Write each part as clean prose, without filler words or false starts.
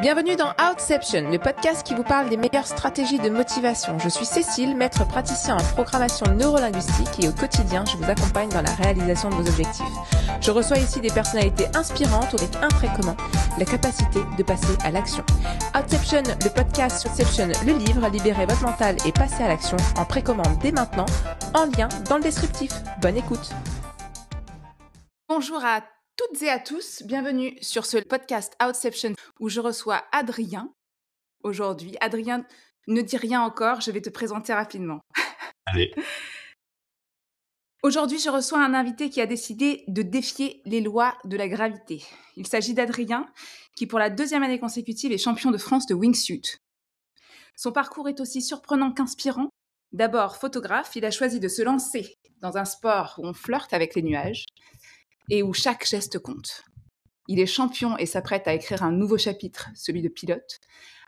Bienvenue dans Outception, le podcast qui vous parle des meilleures stratégies de motivation. Je suis Cécile, maître praticien en programmation neurolinguistique et au quotidien, je vous accompagne dans la réalisation de vos objectifs. Je reçois ici des personnalités inspirantes avec un trait commun, la capacité de passer à l'action. Outception, le podcast Outception, le livre, libérez votre mental et passez à l'action en précommande dès maintenant, en lien dans le descriptif. Bonne écoute. Bonjour à toutes et à tous, bienvenue sur ce podcast Outception où je reçois Adrien. Aujourd'hui, Adrien, ne dis rien encore, je vais te présenter rapidement. Allez. Aujourd'hui, je reçois un invité qui a décidé de défier les lois de la gravité. Il s'agit d'Adrien, qui pour la 2e année consécutive est champion de France de wingsuit. Son parcours est aussi surprenant qu'inspirant. D'abord photographe, il a choisi de se lancer dans un sport où on flirte avec les nuages et où chaque geste compte. Il est champion et s'apprête à écrire un nouveau chapitre, celui de pilote.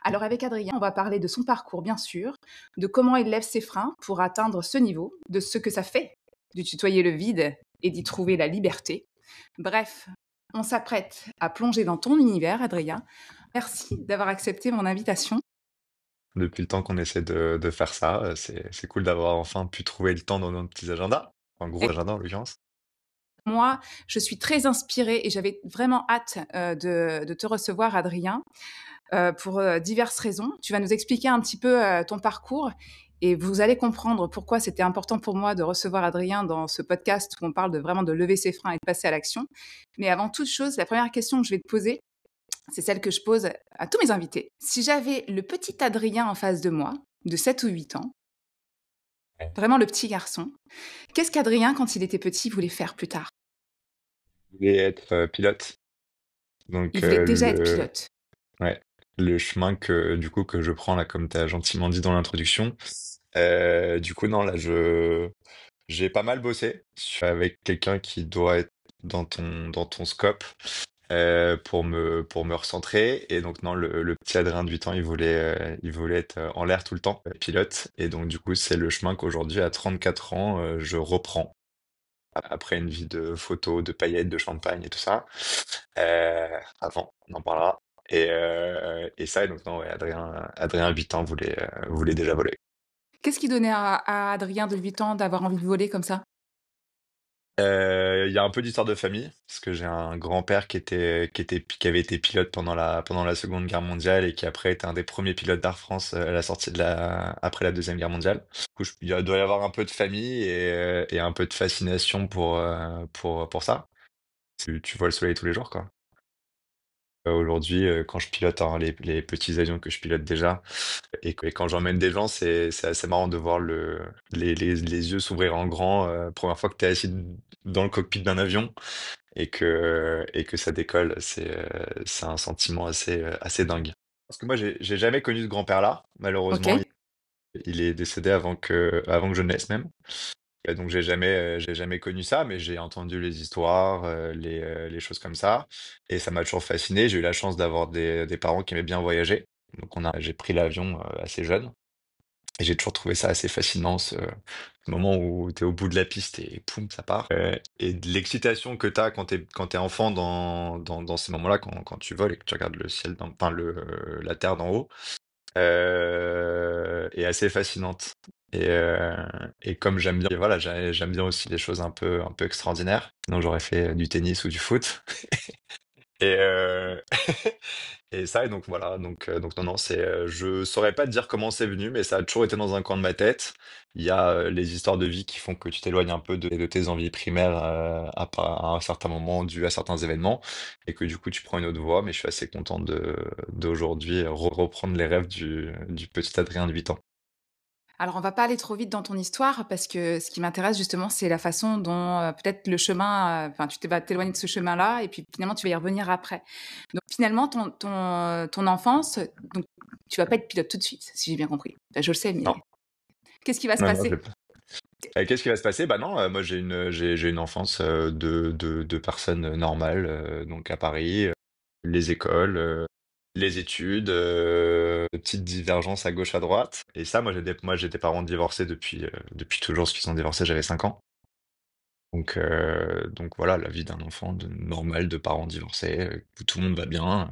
Alors avec Adrien, on va parler de son parcours bien sûr, de comment il lève ses freins pour atteindre ce niveau, de ce que ça fait de tutoyer le vide et d'y trouver la liberté. Bref, on s'apprête à plonger dans ton univers, Adrien. Merci d'avoir accepté mon invitation. Depuis le temps qu'on essaie de faire ça, c'est cool d'avoir enfin pu trouver le temps dans nos petits agendas, un gros agenda en l'occurrence. Moi, je suis très inspirée et j'avais vraiment hâte de te recevoir, Adrien, pour diverses raisons. Tu vas nous expliquer un petit peu ton parcours et vous allez comprendre pourquoi c'était important pour moi de recevoir Adrien dans ce podcast où on parle vraiment de lever ses freins et de passer à l'action. Mais avant toute chose, la première question que je vais te poser, c'est celle que je pose à tous mes invités. Si j'avais le petit Adrien en face de moi, de 7 ou 8 ans, vraiment le petit garçon, qu'est-ce qu'Adrien, quand il était petit, voulait faire plus tard? Je voulais être pilote. Donc Il voulait déjà être pilote. ouais, le chemin que je prends là, comme tu as gentiment dit dans l'introduction. Du coup, non, là, j'ai pas mal bossé. Je suis avec quelqu'un qui doit être dans ton scope. Pour me recentrer. Et donc, non, le petit Adrien de 8 ans, il voulait être en l'air tout le temps, pilote. Et donc, du coup, c'est le chemin qu'aujourd'hui, à 34 ans, je reprends. Après une vie de photos, de paillettes, de champagne et tout ça. Avant, on en parlera. Et ça, et donc, non, ouais, Adrien, 8 ans, voulait déjà voler. Qu'est-ce qui donnait à Adrien de 8 ans d'avoir envie de voler comme ça? Il y a un peu d'histoire de famille, parce que j'ai un grand-père qui avait été pilote pendant la Seconde Guerre mondiale et qui après était un des premiers pilotes d'Air France à la sortie après la Deuxième Guerre mondiale. Du coup, doit y avoir un peu de famille et un peu de fascination pour ça. Tu vois le soleil tous les jours, quoi. Aujourd'hui, quand je pilote hein, les petits avions que je pilote déjà, et quand j'emmène des gens, c'est assez marrant de voir les yeux s'ouvrir en grand. Première fois que tu es assis dans le cockpit d'un avion et que ça décolle, c'est un sentiment assez dingue. Parce que moi, j'ai jamais connu ce grand-père-là, Ok. malheureusement. Il est décédé avant que je naisse même. Et donc j'ai jamais connu ça, mais j'ai entendu les histoires, les choses comme ça, et ça m'a toujours fasciné. J'ai eu la chance d'avoir des parents qui aimaient bien voyager, donc j'ai pris l'avion assez jeune, et j'ai toujours trouvé ça assez fascinant, ce moment où tu es au bout de la piste et poum, ça part. Et de l'excitation que tu as quand t'es enfant dans ces moments-là, quand tu voles et que tu regardes le ciel, enfin la terre d'en haut, est assez fascinante. Et comme j'aime bien, et voilà, j'aime bien aussi les choses un peu extraordinaires. Sinon, j'aurais fait du tennis ou du foot. Et, et ça, et donc voilà, donc non, non, je saurais pas te dire comment c'est venu, mais ça a toujours été dans un coin de ma tête. Il y a les histoires de vie qui font que tu t'éloignes un peu de tes envies primaires à un certain moment, dû à certains événements, et que du coup tu prends une autre voie, mais je suis assez content d'aujourd'hui reprendre les rêves du petit Adrien de 8 ans. Alors, on va pas aller trop vite dans ton histoire parce que ce qui m'intéresse justement, c'est la façon dont peut-être le chemin, enfin, vas t'éloigner de ce chemin-là et puis finalement, tu vas y revenir après. Donc, finalement, ton enfance, donc, tu vas pas être pilote tout de suite, si j'ai bien compris. Enfin, je le sais, Non, mais qu'est-ce qui va se non, non, je passer? l'ai pas. Qu'est-ce qui va se passer? Bah non, moi j'ai une enfance de personnes normales, donc à Paris, les écoles, les études, petites divergences à gauche à droite. Et ça, moi j'ai des parents divorcés depuis toujours, parce qu'ils sont divorcés, j'avais 5 ans. Donc voilà, la vie d'un enfant normal de parents divorcés, où tout le monde va bien,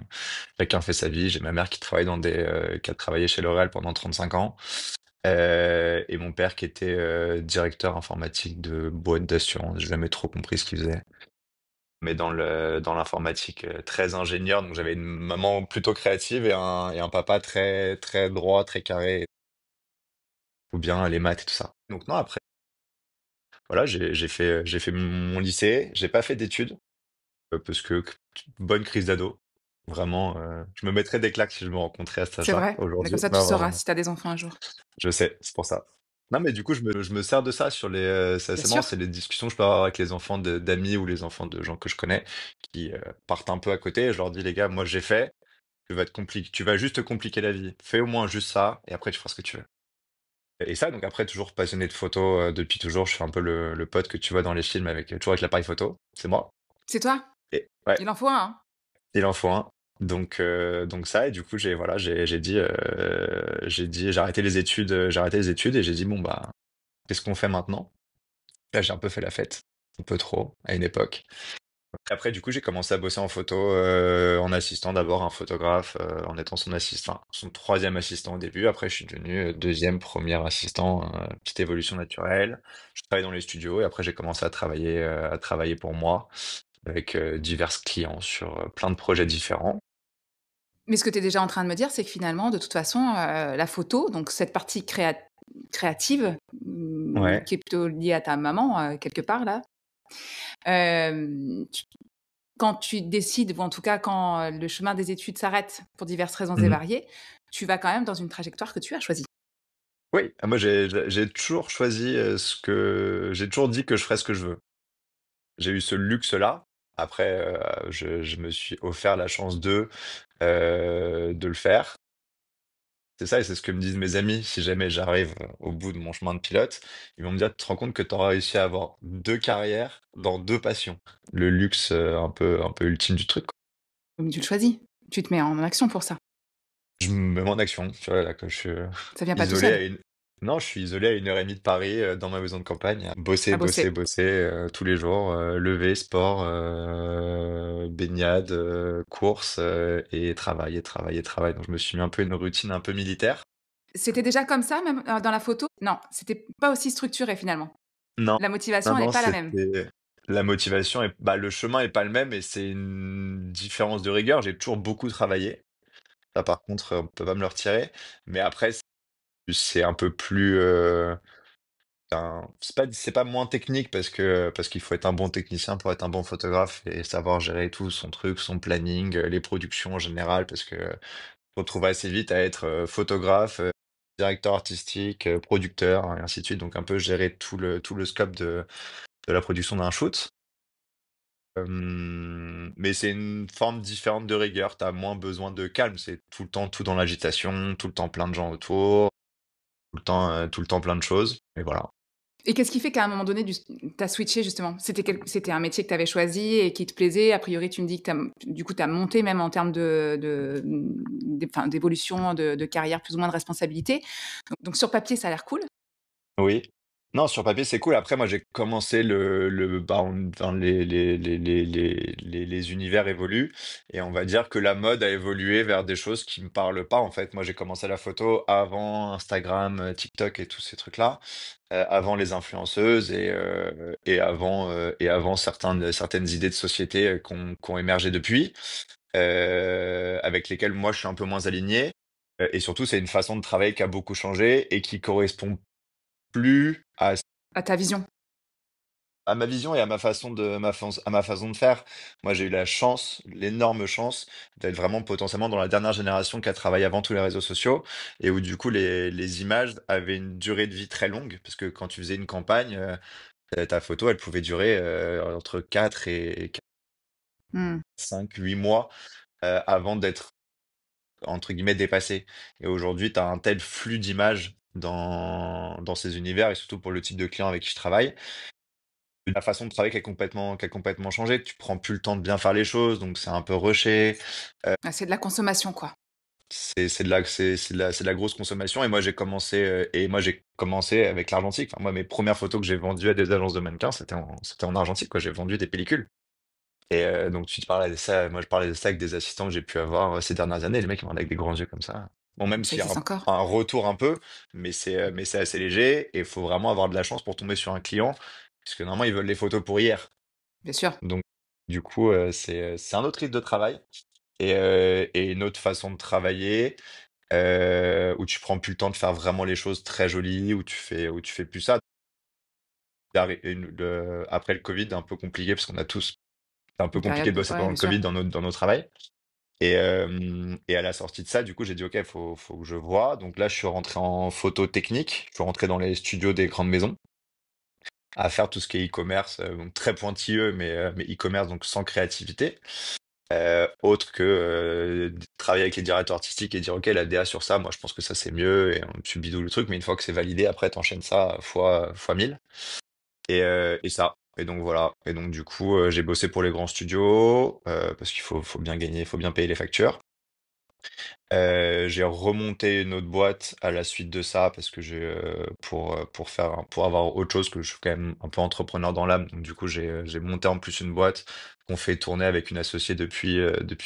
chacun fait sa vie. J'ai ma mère qui travaille qui a travaillé chez L'Oréal pendant 35 ans, et mon père qui était directeur informatique de boîte d'assurance. J'ai jamais trop compris ce qu'il faisait, mais dans l'informatique, très ingénieur. Donc j'avais une maman plutôt créative et un papa très très droit, très carré, ou bien les maths et tout ça. Donc non, après, voilà, j'ai fait mon lycée. J'ai pas fait d'études. Parce que bonne crise d'ado. Vraiment, je me mettrais des claques si je me rencontrais à cet C'est âge-là, vrai? Mais comme aujourd'hui. ça, tu Non, sauras vraiment, si tu as des enfants un jour. je sais, c'est pour ça. Non, mais du coup, je me sers de ça sur c'est Bien assez marrant, sûr. c'est les discussions que je peux avoir avec les enfants d'amis ou les enfants de gens que je connais qui partent un peu à côté. Je leur dis, les gars, moi j'ai fait, tu vas juste te compliquer la vie. Fais au moins juste ça et après tu feras ce que tu veux. Et ça, donc après, toujours passionné de photos, depuis toujours, je suis un peu le pote que tu vois dans les films toujours avec l'appareil photo, c'est moi. C'est toi? Et ouais. Il en faut un, hein? Il en faut un. Donc ça, et du coup, voilà, j'ai arrêté les études, et j'ai dit, bon, bah, qu'est-ce qu'on fait maintenant? Là, j'ai un peu fait la fête, un peu trop, à une époque. Après, du coup, j'ai commencé à bosser en photo, en assistant d'abord un photographe, en étant son assistant, enfin, son troisième assistant au début. Après, je suis devenu deuxième, premier assistant, petite évolution naturelle. Je travaillais dans les studios, et après, j'ai commencé à travailler pour moi, avec divers clients sur plein de projets différents. Mais ce que tu es déjà en train de me dire, c'est que finalement, de toute façon, la photo, donc cette partie créative, Ouais. qui est plutôt liée à ta maman, quelque part là, tu quand tu décides ou en tout cas quand, le chemin des études s'arrête pour diverses raisons et Mmh. variées, tu vas quand même dans une trajectoire que tu as choisie. Oui, moi j'ai toujours choisi, j'ai toujours dit que je ferais ce que je veux. J'ai eu ce luxe-là. Après, je me suis offert la chance de le faire. C'est ça, et c'est ce que me disent mes amis si jamais j'arrive au bout de mon chemin de pilote. Ils vont me dire: «Tu te rends compte que tu auras réussi à avoir 2 carrières dans 2 passions?» Le luxe, un peu ultime du truc, quoi. Donc tu le choisis, tu te mets en action pour ça. Je me mets en action, tu vois? Là, que je suis Ça vient pas tout isolé seul, à une non, je suis isolé à 1 heure et demie de Paris, dans ma maison de campagne, à bosser, à bosser, bosser. bosser, tous les jours, lever, sport, baignade, courses, et travail et travail et travail. Donc je me suis mis un peu une routine un peu militaire. C'était déjà comme ça même, dans la photo? Non, c'était pas aussi structuré finalement. Non, La non, motivation, elle est non, pas la même. c'était la motivation, et bah, le chemin est pas le même, et c'est une différence de rigueur. J'ai toujours beaucoup travaillé. Ça, par contre, on peut pas me le retirer. Mais après, c'est un peu plus, c'est pas moins technique, parce qu'il faut être un bon technicien pour être un bon photographe et savoir gérer tout son truc, son planning, les productions en général, parce que on se retrouve assez vite à être photographe, directeur artistique, producteur, et ainsi de suite. Donc un peu gérer tout le scope de la production d'un shoot. Mais c'est une forme différente de rigueur. Tu as moins besoin de calme. C'est tout le temps tout dans l'agitation, tout le temps plein de gens autour, tout le temps plein de choses. Et voilà. Et qu'est-ce qui fait qu'à un moment donné, tu as switché justement? C'était un métier que tu avais choisi et qui te plaisait? A priori, tu me dis que tu as monté même en termes enfin, d'évolution, de carrière, plus ou moins de responsabilité. Donc sur papier, ça a l'air cool. Oui. Non, sur papier, c'est cool. Après, moi, j'ai commencé enfin, les univers évoluent, et on va dire que la mode a évolué vers des choses qui me parlent pas, en fait. Moi, j'ai commencé la photo avant Instagram, TikTok et tous ces trucs-là, avant les influenceuses, et avant certaines idées de société qui ont émergé depuis, avec lesquelles moi, je suis un peu moins aligné. Et surtout, c'est une façon de travailler qui a beaucoup changé et qui correspond plus À ta vision. à ma vision et à ma façon de faire. Moi, j'ai eu la chance, l'énorme chance, d'être vraiment potentiellement dans la dernière génération qui a travaillé avant tous les réseaux sociaux, et où du coup les images avaient une durée de vie très longue, parce que quand tu faisais une campagne, ta photo, elle pouvait durer entre 4 et Mmh. 5, 8 mois, avant d'être entre guillemets «dépassée». Et aujourd'hui, tu as un tel flux d'images dans ces univers, et surtout pour le type de client avec qui je travaille. La façon de travailler qui a complètement changé. Tu prends plus le temps de bien faire les choses, donc c'est un peu rushé. Ah, c'est de la consommation, quoi. C'est de la grosse consommation. Et moi j'ai commencé avec l'argentique. Enfin, moi, mes premières photos que j'ai vendues à des agences de mannequins, c'était en argentique, quoi. J'ai vendu des pellicules. Et donc tu te parlais de ça, moi je parlais de ça avec des assistants que j'ai pu avoir ces dernières années. Les mecs ils me regardent avec des grands yeux comme ça. Bon, même Ça s'il y a existe encore, un retour un peu, mais c'est assez léger et il faut vraiment avoir de la chance pour tomber sur un client, parce que normalement ils veulent les photos pour hier. bien sûr. Donc du coup, c'est un autre rythme de travail et une autre façon de travailler où tu prends plus le temps de faire vraiment les choses très jolies, où tu fais plus ça. Après le Covid, un peu compliqué parce qu'on a tous c'est un peu Une compliqué période de de bosser ouais, pendant bien le sûr. Covid dans nos travails. Et à la sortie de ça, du coup, j'ai dit, OK, faut que je vois. Donc là, je suis rentré en photo technique. Je suis rentré dans les studios des grandes maisons à faire tout ce qui est e-commerce, donc très pointilleux, mais e-commerce, donc sans créativité. Autre que travailler avec les directeurs artistiques et dire, OK, la DA sur ça, moi, je pense que ça, c'est mieux. Et tu bidouilles le truc, mais une fois que c'est validé, après, t'enchaînes ça fois 1000. Et ça. Et donc voilà. Et donc du coup, j'ai bossé pour les grands studios parce faut bien gagner, faut bien payer les factures. J'ai remonté une autre boîte à la suite de ça parce que pour avoir autre chose que je suis quand même un peu entrepreneur dans l'âme. Donc du coup, j'ai monté en plus une boîte qu'on fait tourner avec une associée depuis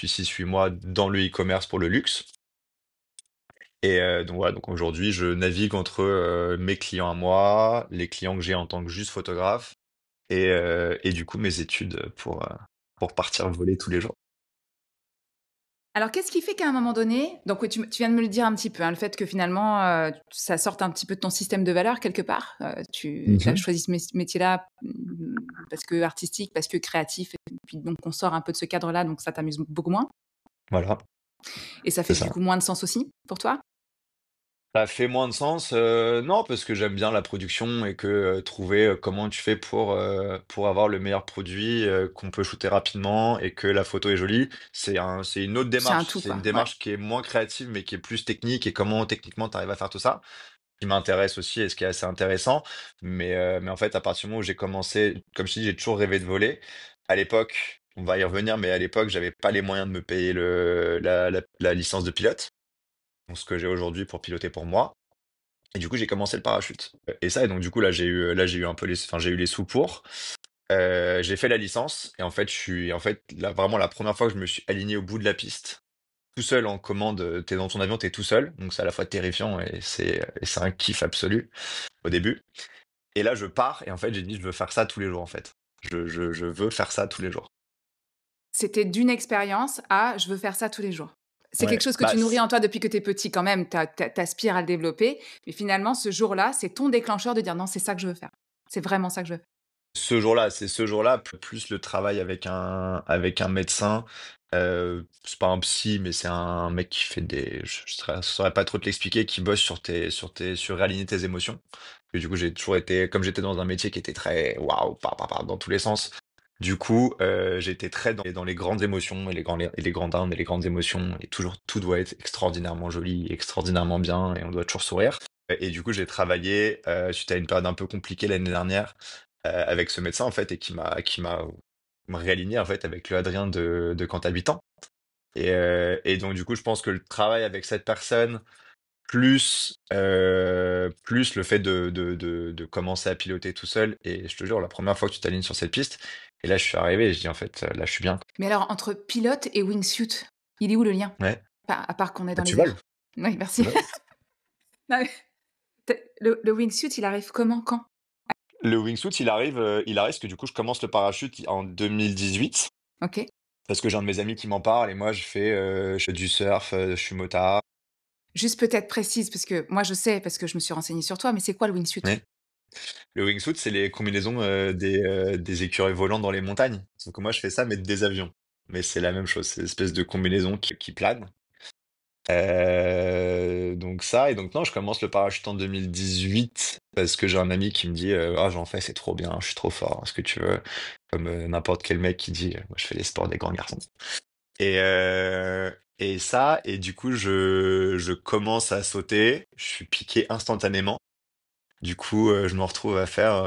6 8 mois dans le e-commerce pour le luxe. Et donc voilà, donc aujourd'hui, je navigue entre mes clients à moi, les clients que j'ai en tant que juste photographe et du coup mes études pour partir voler tous les jours. Alors, qu'est-ce qui fait qu'à un moment donné, donc oui, tu viens de me le dire un petit peu, hein, le fait que finalement, ça sorte un petit peu de ton système de valeurs quelque part. Tu as Mhm. choisi ce métier-là, parce que artistique, parce que créatif et puis donc on sort un peu de ce cadre-là, donc ça t'amuse beaucoup moins Voilà, et ça c'est fait du ça. coup moins de sens aussi pour toi? Ça fait moins de sens, non, parce que j'aime bien la production et que trouver comment tu fais pour avoir le meilleur produit qu'on peut shooter rapidement et que la photo est jolie, c'est une autre C'est un démarche. tout C'est une quoi, ouais. démarche qui est moins créative mais qui est plus technique et comment techniquement tu arrives à faire tout ça. Qui m'intéresse aussi et ce qui est assez intéressant. Mais en fait, à partir du moment où j'ai commencé, comme je te dis, j'ai toujours rêvé de voler. À l'époque, on va y revenir, mais à l'époque, j'avais pas les moyens de me payer la licence de pilote, donc ce que j'ai aujourd'hui pour piloter pour moi. Et du coup, j'ai commencé le parachute. Et ça, et donc du coup, là, j'ai eu un peu enfin, j'ai eu les sous pour. J'ai fait la licence et en fait, là, vraiment la première fois que je me suis aligné au bout de la piste, tout seul en commande, t'es dans ton avion, t'es tout seul, donc c'est à la fois terrifiant et c'est un kiff absolu au début. Et là, je pars et en fait, j'ai dit, je veux faire ça tous les jours en fait. Je veux faire ça tous les jours. C'était d'une expérience à «je veux faire ça tous les jours». C'est quelque Ouais. chose que tu nourris en toi depuis que tu es petit quand même, tu aspires à le développer, mais finalement ce jour-là, c'est ton déclencheur de dire: «Non, c'est ça que je veux faire. C'est vraiment ça que je veux faire». C'est ce jour-là, plus le travail avec un médecin. C'est pas un psy, mais c'est un mec qui fait je saurais pas trop te l'expliquer, qui bosse sur réaligner tes émotions. Et du coup, j'ai toujours été, comme j'étais dans un métier qui était très waouh, dans tous les sens. Du coup, j'étais très dans les grandes émotions et les grandes larmes et les grandes émotions. Et toujours, tout doit être extraordinairement joli, extraordinairement bien, et on doit toujours sourire. Et du coup, j'ai travaillé suite à une période un peu compliquée l'année dernière avec ce médecin en fait et qui m'a réaligné en fait avec le Adrien de quand t'as 8 ans. Et donc du coup, je pense que le travail avec cette personne plus le fait de commencer à piloter tout seul. Et je te jure, la première fois que tu t'alignes sur cette piste, et là je suis arrivé et je dis en fait là je suis bien. Mais alors entre pilote et wingsuit, il est où le lien? Ouais. À part qu'on est Bah, dans tu les airs. voles. Oui, Tu merci. voles. Non mais le wingsuit, il arrive comment? Quand? Le wingsuit, il arrive parce que du coup je commence le parachute en 2018 OK. parce que j'ai un de mes amis qui m'en parle et moi je fais du surf, je suis motard. Juste peut-être précise parce que moi je sais parce que je me suis renseignée sur toi, mais c'est quoi le wingsuit? Ouais. Le wingsuit, c'est les combinaisons des écureuils volants dans les montagnes. Sauf que moi, je fais ça, mais des avions. Mais c'est la même chose, c'est une espèce de combinaison qui plane. Donc ça, et donc non, je commence le parachute en 2018 parce que j'ai un ami qui me dit ah j'en fais, c'est trop bien, je suis trop fort, est-ce que tu veux? Comme n'importe quel mec qui dit moi je fais les sports des grands garçons. Et, euh, et ça, et du coup je commence à sauter, je suis piqué instantanément. Du coup, je me retrouve à faire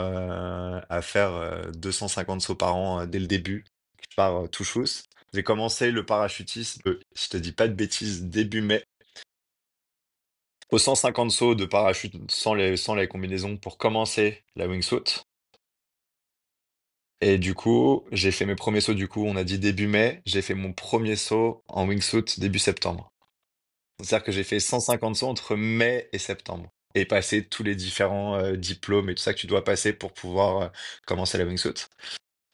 250 sauts par an dès le début. Je pars tout chousse. J'ai commencé le parachutisme, je te dis pas de bêtises, début mai. Faut 150 sauts de parachute sans les combinaisons pour commencer la wingsuit. Et du coup, j'ai fait mes premiers sauts, du coup, on a dit début mai, j'ai fait mon premier saut en wingsuit début septembre. C'est-à-dire que j'ai fait 150 sauts entre mai et septembre. Et passé tous les différents diplômes et tout ça que tu dois passer pour pouvoir commencer la wingsuit.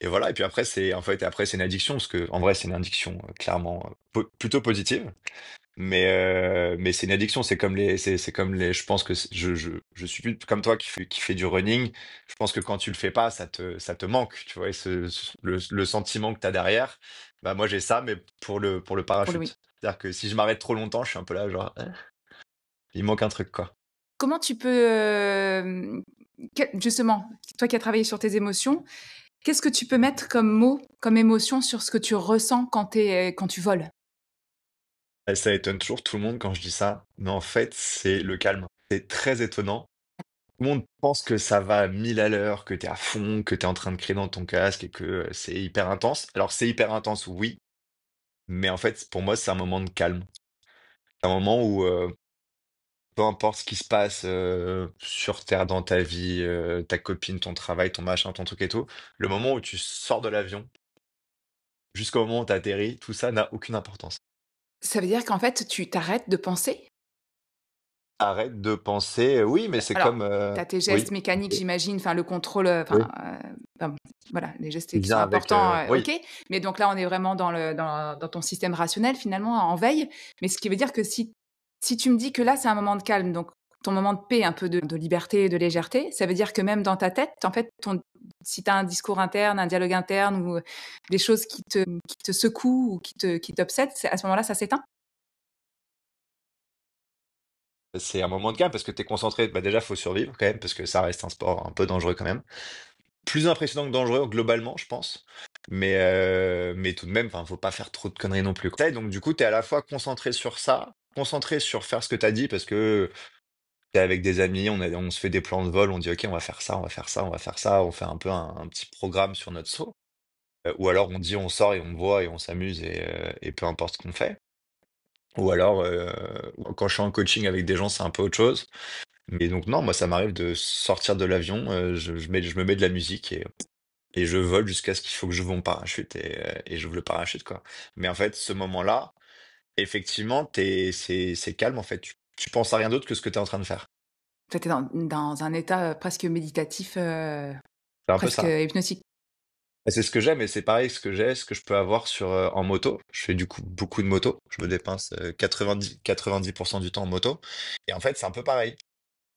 Et voilà, et puis après, c'est une addiction, parce que en vrai, c'est une addiction clairement plutôt positive. Mais c'est une addiction, c'est comme les, je pense que je suis plus comme toi qui fait du running. Je pense que quand tu le fais pas, ça te manque, tu vois, et le sentiment que tu as derrière, bah moi j'ai ça, mais pour le pour le oui. parachute. C'est-à-dire que si je m'arrête trop longtemps, je suis un peu là, genre, il manque un truc, quoi. Comment tu peux, justement, toi qui as travaillé sur tes émotions, qu'est-ce que tu peux mettre comme mot, comme émotion sur ce que tu ressens quand tu voles? Et ça étonne toujours tout le monde quand je dis ça, mais en fait, c'est le calme. C'est très étonnant. Tout le monde pense que ça va à 1000 à l'heure, que tu es à fond, que tu es en train de crier dans ton casque et que c'est hyper intense. Alors, c'est hyper intense, oui, mais en fait, pour moi, c'est un moment de calme. C'est un moment où peu importe ce qui se passe sur Terre dans ta vie, ta copine, ton travail, ton machin, ton truc et tout, le moment où tu sors de l'avion, jusqu'au moment où tu atterris, tout ça n'a aucune importance. Ça veut dire qu'en fait, tu t'arrêtes de penser? Arrête de penser, oui, mais c'est Alors, comme, tu as tes gestes oui, mécaniques, j'imagine, enfin le contrôle, oui, enfin, voilà, les gestes qui qui sont vient avec, importants, OK. oui. Mais donc là, on est vraiment dans ton système rationnel finalement, en veille. Mais ce qui veut dire que si tu me dis que là, c'est un moment de calme, donc ton moment de paix, un peu de liberté, de légèreté, ça veut dire que même dans ta tête, en fait, si tu as un discours interne, un dialogue interne ou des choses qui te secouent ou qui t'obsèdent, c'est à ce moment-là, ça s'éteint? C'est un moment de calme parce que tu es concentré. Bah, déjà, faut survivre quand même parce que ça reste un sport un peu dangereux quand même. Plus impressionnant que dangereux globalement, je pense. Mais tout de même, enfin, faut pas faire trop de conneries non plus, quoi. Et donc du coup, tu es à la fois concentré sur ça, concentré sur faire ce que tu as dit parce que tu es avec des amis, on se fait des plans de vol, on dit: «OK, on va faire ça, on va faire ça, on va faire ça», on fait un peu un petit programme sur notre saut. Ou alors on dit: «On sort et on voit et on s'amuse et peu importe ce qu'on fait». Ou alors, quand je suis en coaching avec des gens, c'est un peu autre chose. Mais donc non, moi ça m'arrive de sortir de l'avion, je me mets de la musique et je vole jusqu'à ce qu'il faut que j'ouvre mon parachute et j'ouvre le parachute, quoi. Mais en fait, ce moment-là, effectivement, c'est calme en fait. Tu penses à rien d'autre que ce que tu es en train de faire. Tu étais dans un état, presque méditatif, C'est un peu presque ça. hypnotique. Et c'est ce que j'aime et c'est pareil ce que je peux avoir en moto. Je fais du coup beaucoup de moto. Je me dépense 90 du temps en moto et en fait, c'est un peu pareil.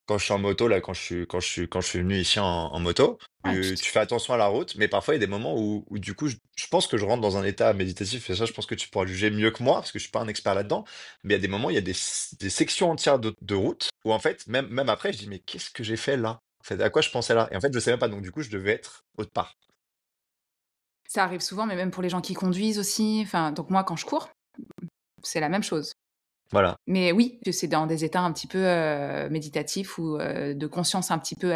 Quand je suis en moto, là, quand je suis venu ici en moto, Ouais, tu fais attention à la route, mais parfois il y a des moments où du coup, je pense que je rentre dans un état méditatif, et ça, je pense que tu pourras juger mieux que moi, parce que je suis pas un expert là-dedans, mais il y a des moments, il y a des sections entières de route, où en fait, même après, je dis, mais qu'est-ce que j'ai fait là? En fait, à quoi je pensais là? Et en fait, je sais même pas, donc du coup, je devais être autre part. ça arrive souvent, mais même pour les gens qui conduisent aussi. Enfin, donc moi, quand je cours, c'est la même chose. Voilà. Mais oui, que c'est dans des états un petit peu méditatifs ou de conscience un petit peu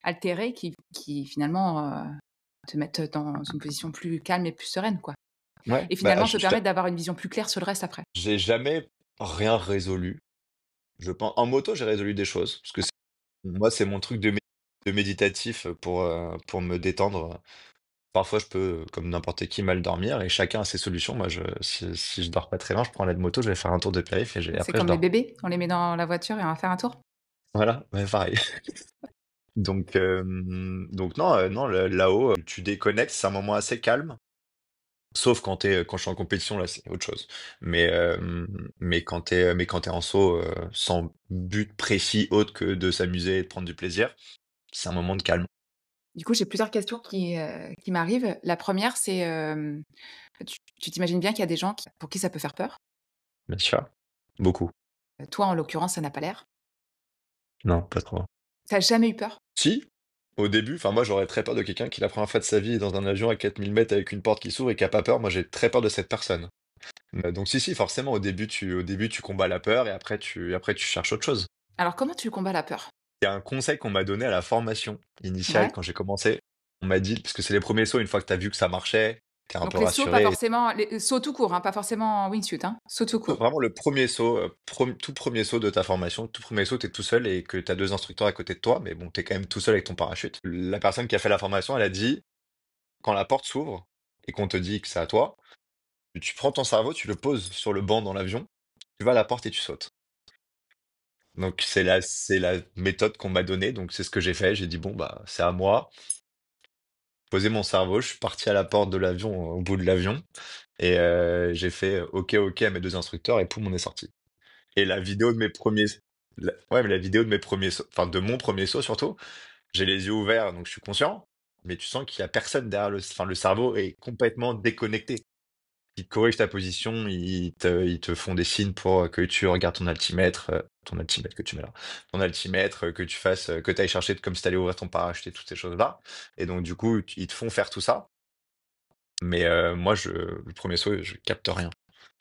altérée qui finalement te mettent dans une position plus calme et plus sereine, quoi. Ouais, Et bah, finalement te permettent d'avoir une vision plus claire sur le reste après. j'ai jamais rien résolu. Je pense, en moto, j'ai résolu des choses, parce que moi, c'est mon truc de méditatif pour me détendre. Parfois, je peux, comme n'importe qui, mal dormir et chacun a ses solutions. Moi, si je dors pas très bien, je prends la moto, je vais faire un tour de périph' et C'est après je comme les dors. bébés, on les met dans la voiture et on va faire un tour. Voilà, ouais, pareil. Donc non, non, là-haut, tu déconnectes, c'est un moment assez calme, sauf quand je suis en compétition, là, c'est autre chose. Mais quand t'es en saut, sans but précis autre que de s'amuser et de prendre du plaisir, c'est un moment de calme, Du coup, j'ai plusieurs questions qui m'arrivent. La première, c'est, tu t'imagines bien qu'il y a des gens pour qui ça peut faire peur. bien sûr. Beaucoup. Toi, en l'occurrence, ça n'a pas l'air. Non, pas trop. Tu as jamais eu peur? Si, au début, enfin moi j'aurais très peur de quelqu'un qui la première fois de sa vie est dans un avion à 4000 mètres avec une porte qui s'ouvre et qui a pas peur. Moi j'ai très peur de cette personne. Donc si, si, forcément au début tu combats la peur et après tu cherches autre chose. Alors comment tu combats la peur? Il y a un conseil qu'on m'a donné à la formation initiale Ouais, quand j'ai commencé. On m'a dit, parce que c'est les premiers sauts, une fois que tu as vu que ça marchait, t'es un Donc peu les sauts, pas rassuré. forcément les sauts tout court, hein, pas forcément en wingsuit, hein? Sauts tout court. Vraiment le premier saut, tout premier saut de ta formation, tout premier saut, t'es tout seul et que t'as deux instructeurs à côté de toi, mais bon, t'es quand même tout seul avec ton parachute. La personne qui a fait la formation, elle a dit, quand la porte s'ouvre et qu'on te dit que c'est à toi, tu prends ton cerveau, tu le poses sur le banc dans l'avion, tu vas à la porte et tu sautes. Donc c'est la méthode qu'on m'a donnée, donc c'est ce que j'ai fait. J'ai dit bon bah c'est à moi. Poser mon cerveau, je suis parti à la porte de l'avion, au bout de l'avion, et j'ai fait OK, OK à mes deux instructeurs et poum, on est sorti. Et la vidéo de mes premiers, ouais, mais la vidéo de mes premiers sauts, enfin de mon premier saut surtout, j'ai les yeux ouverts, donc je suis conscient, mais tu sens qu'il y a personne derrière enfin le cerveau est complètement déconnecté. Ils te corrigent ta position, ils te font des signes pour que tu regardes ton altimètre que tu mets là, ton altimètre, que tu fasses, que tu ailles chercher comme si tu allais ouvrir ton parachute et toutes ces choses-là. Et donc, du coup, ils te font faire tout ça. Mais moi, le premier saut, je capte rien.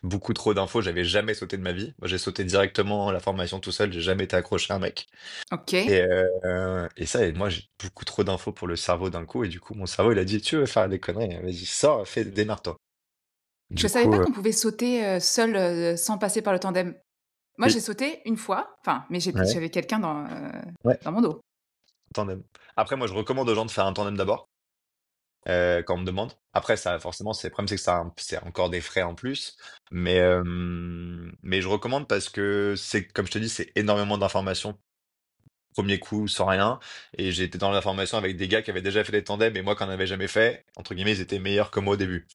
Beaucoup trop d'infos, j'avais jamais sauté de ma vie. Moi, j'ai sauté directement la formation tout seul, j'ai jamais été accroché à un mec. OK. Et moi, j'ai beaucoup trop d'infos pour le cerveau d'un coup. Et du coup, mon cerveau, il a dit, tu veux faire des conneries, vas-y, sors, démarre-toi. Je Du savais coup, pas qu'on pouvait sauter, seul, sans passer par le tandem. Moi, j'ai oui, sauté une fois, enfin, mais ouais, j'avais quelqu'un ouais. dans mon dos. Tandem. Après, moi, je recommande aux gens de faire un tandem d'abord, quand on me demande. Après, ça, forcément, le problème, c'est que ça, c'est encore des frais en plus. Mais je recommande parce que comme je te dis, c'est énormément d'informations. Premier coup, sans rien. Et j'ai été dans la formation avec des gars qui avaient déjà fait des tandems et moi, qui n'en avais jamais fait. Entre guillemets, ils étaient meilleurs que moi au début.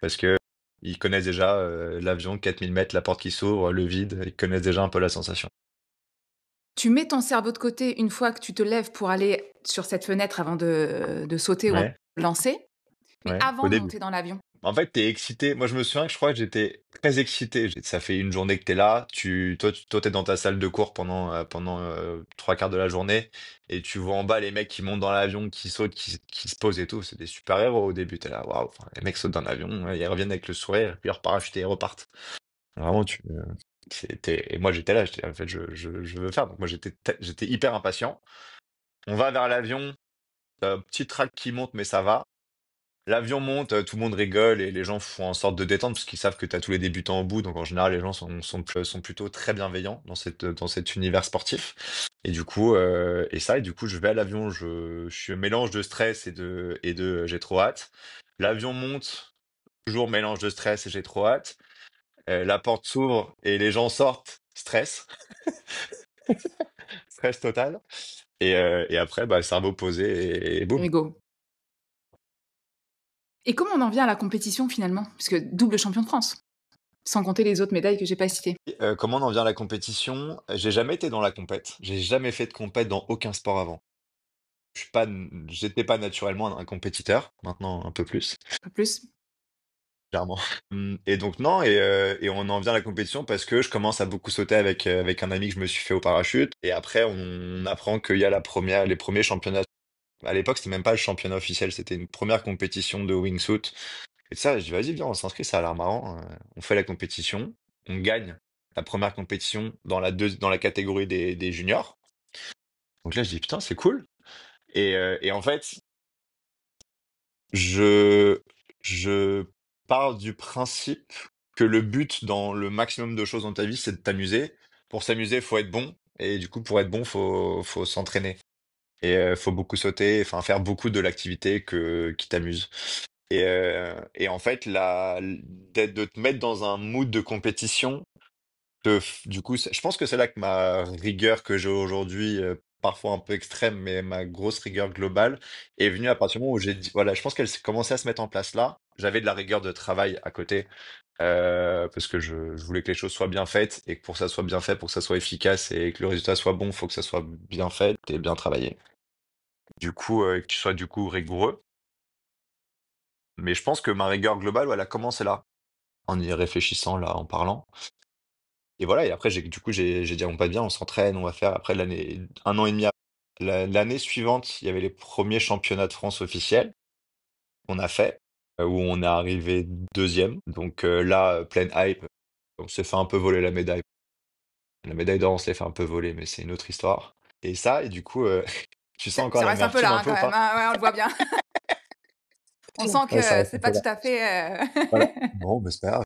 Parce que ils connaissent déjà l'avion, 4000 mètres, la porte qui s'ouvre, le vide. Ils connaissent déjà un peu la sensation. Tu mets ton cerveau de côté une fois que tu te lèves pour aller sur cette fenêtre avant de sauter ou Ouais, de lancer, mais ouais, au avant de début. monter dans l'avion. En fait, t'es excité. Moi, je me souviens que je crois que j'étais très excité. Ça fait une journée que t'es là. Toi, t'es dans ta salle de cours pendant trois quarts de la journée et tu vois en bas les mecs qui montent dans l'avion, qui sautent, qui se posent et tout. C'est des super-héros au début. T'es là, waouh. Enfin, les mecs sautent dans l'avion, ils reviennent avec le sourire, puis ils reparachutent et ils repartent. Vraiment, et moi, j'étais là. En fait, je veux faire. Donc, moi, j'étais hyper impatient. On va vers l'avion. Petit track qui monte, mais ça va. L'avion monte, tout le monde rigole et les gens font en sorte de détendre parce qu'ils savent que tu as tous les débutants au bout. Donc en général, les gens sont plutôt très bienveillants dans cet univers sportif. Et du coup, je vais à l'avion, je suis un mélange de stress et de j'ai trop hâte. L'avion monte, toujours mélange de stress et j'ai trop hâte. La porte s'ouvre et les gens sortent, stress, stress total. Et après, bah, cerveau posé et boum. Et go. Et comment on en vient à la compétition finalement? Puisque double champion de France, sans compter les autres médailles que j'ai pas citées. Comment on en vient à la compétition? J'ai jamais été dans la compète. J'ai jamais fait de compète dans aucun sport avant. J'étais pas naturellement un compétiteur. Maintenant, un peu plus, Pas plus? clairement. Et donc non, et on en vient à la compétition parce que je commence à beaucoup sauter avec un ami que je me suis fait au parachute. Et après, on apprend qu'il y a les premiers championnats. À l'époque, c'était même pas le championnat officiel, c'était une première compétition de wingsuit. Et ça, je dis, vas-y, viens, on s'inscrit, ça a l'air marrant. On fait la compétition, on gagne la première compétition dans la catégorie des juniors. Donc là, je dis, putain, c'est cool. Et en fait, je, je pars du principe que le but dans le maximum de choses dans ta vie, c'est de t'amuser. Pour s'amuser, faut être bon. Et du coup, pour être bon, faut s'entraîner. Et faut beaucoup sauter, enfin faire beaucoup de l'activité qui t'amuse. Et en fait, de te mettre dans un mood de compétition, du coup, je pense que c'est là que ma rigueur que j'ai aujourd'hui, parfois un peu extrême, mais ma grosse rigueur globale, est venue à partir du moment où j'ai dit, voilà, je pense qu'elle s'est commencé à se mettre en place là. J'avais de la rigueur de travail à côté, parce que je voulais que les choses soient bien faites, et que pour que ça soit bien fait, pour que ça soit efficace et que le résultat soit bon, il faut que ça soit bien fait et bien travaillé. Du coup, que tu sois du coup rigoureux. Mais je pense que ma rigueur globale, ouais, elle a commencé là, en y réfléchissant, là, en parlant. Et voilà, et après, du coup, j'ai dit à mon pote, viens, on s'entraîne, on va faire, après l'année, un an et demi, l'année suivante, il y avait les premiers championnats de France officiels qu'on a fait, où on est arrivé deuxième. Donc là, pleine hype, on s'est fait un peu voler la médaille. La médaille d'or, on s'est fait un peu voler, mais c'est une autre histoire. Et ça, et du coup, tu sens encore Ça reste un peu l'amertume là, un hein, peu quand ou même, pas? hein, ouais, on le voit bien. On sent Ouais, ça que reste c'est un pas peu là. tout à fait, Voilà. Bon, bah, c'est pas grave.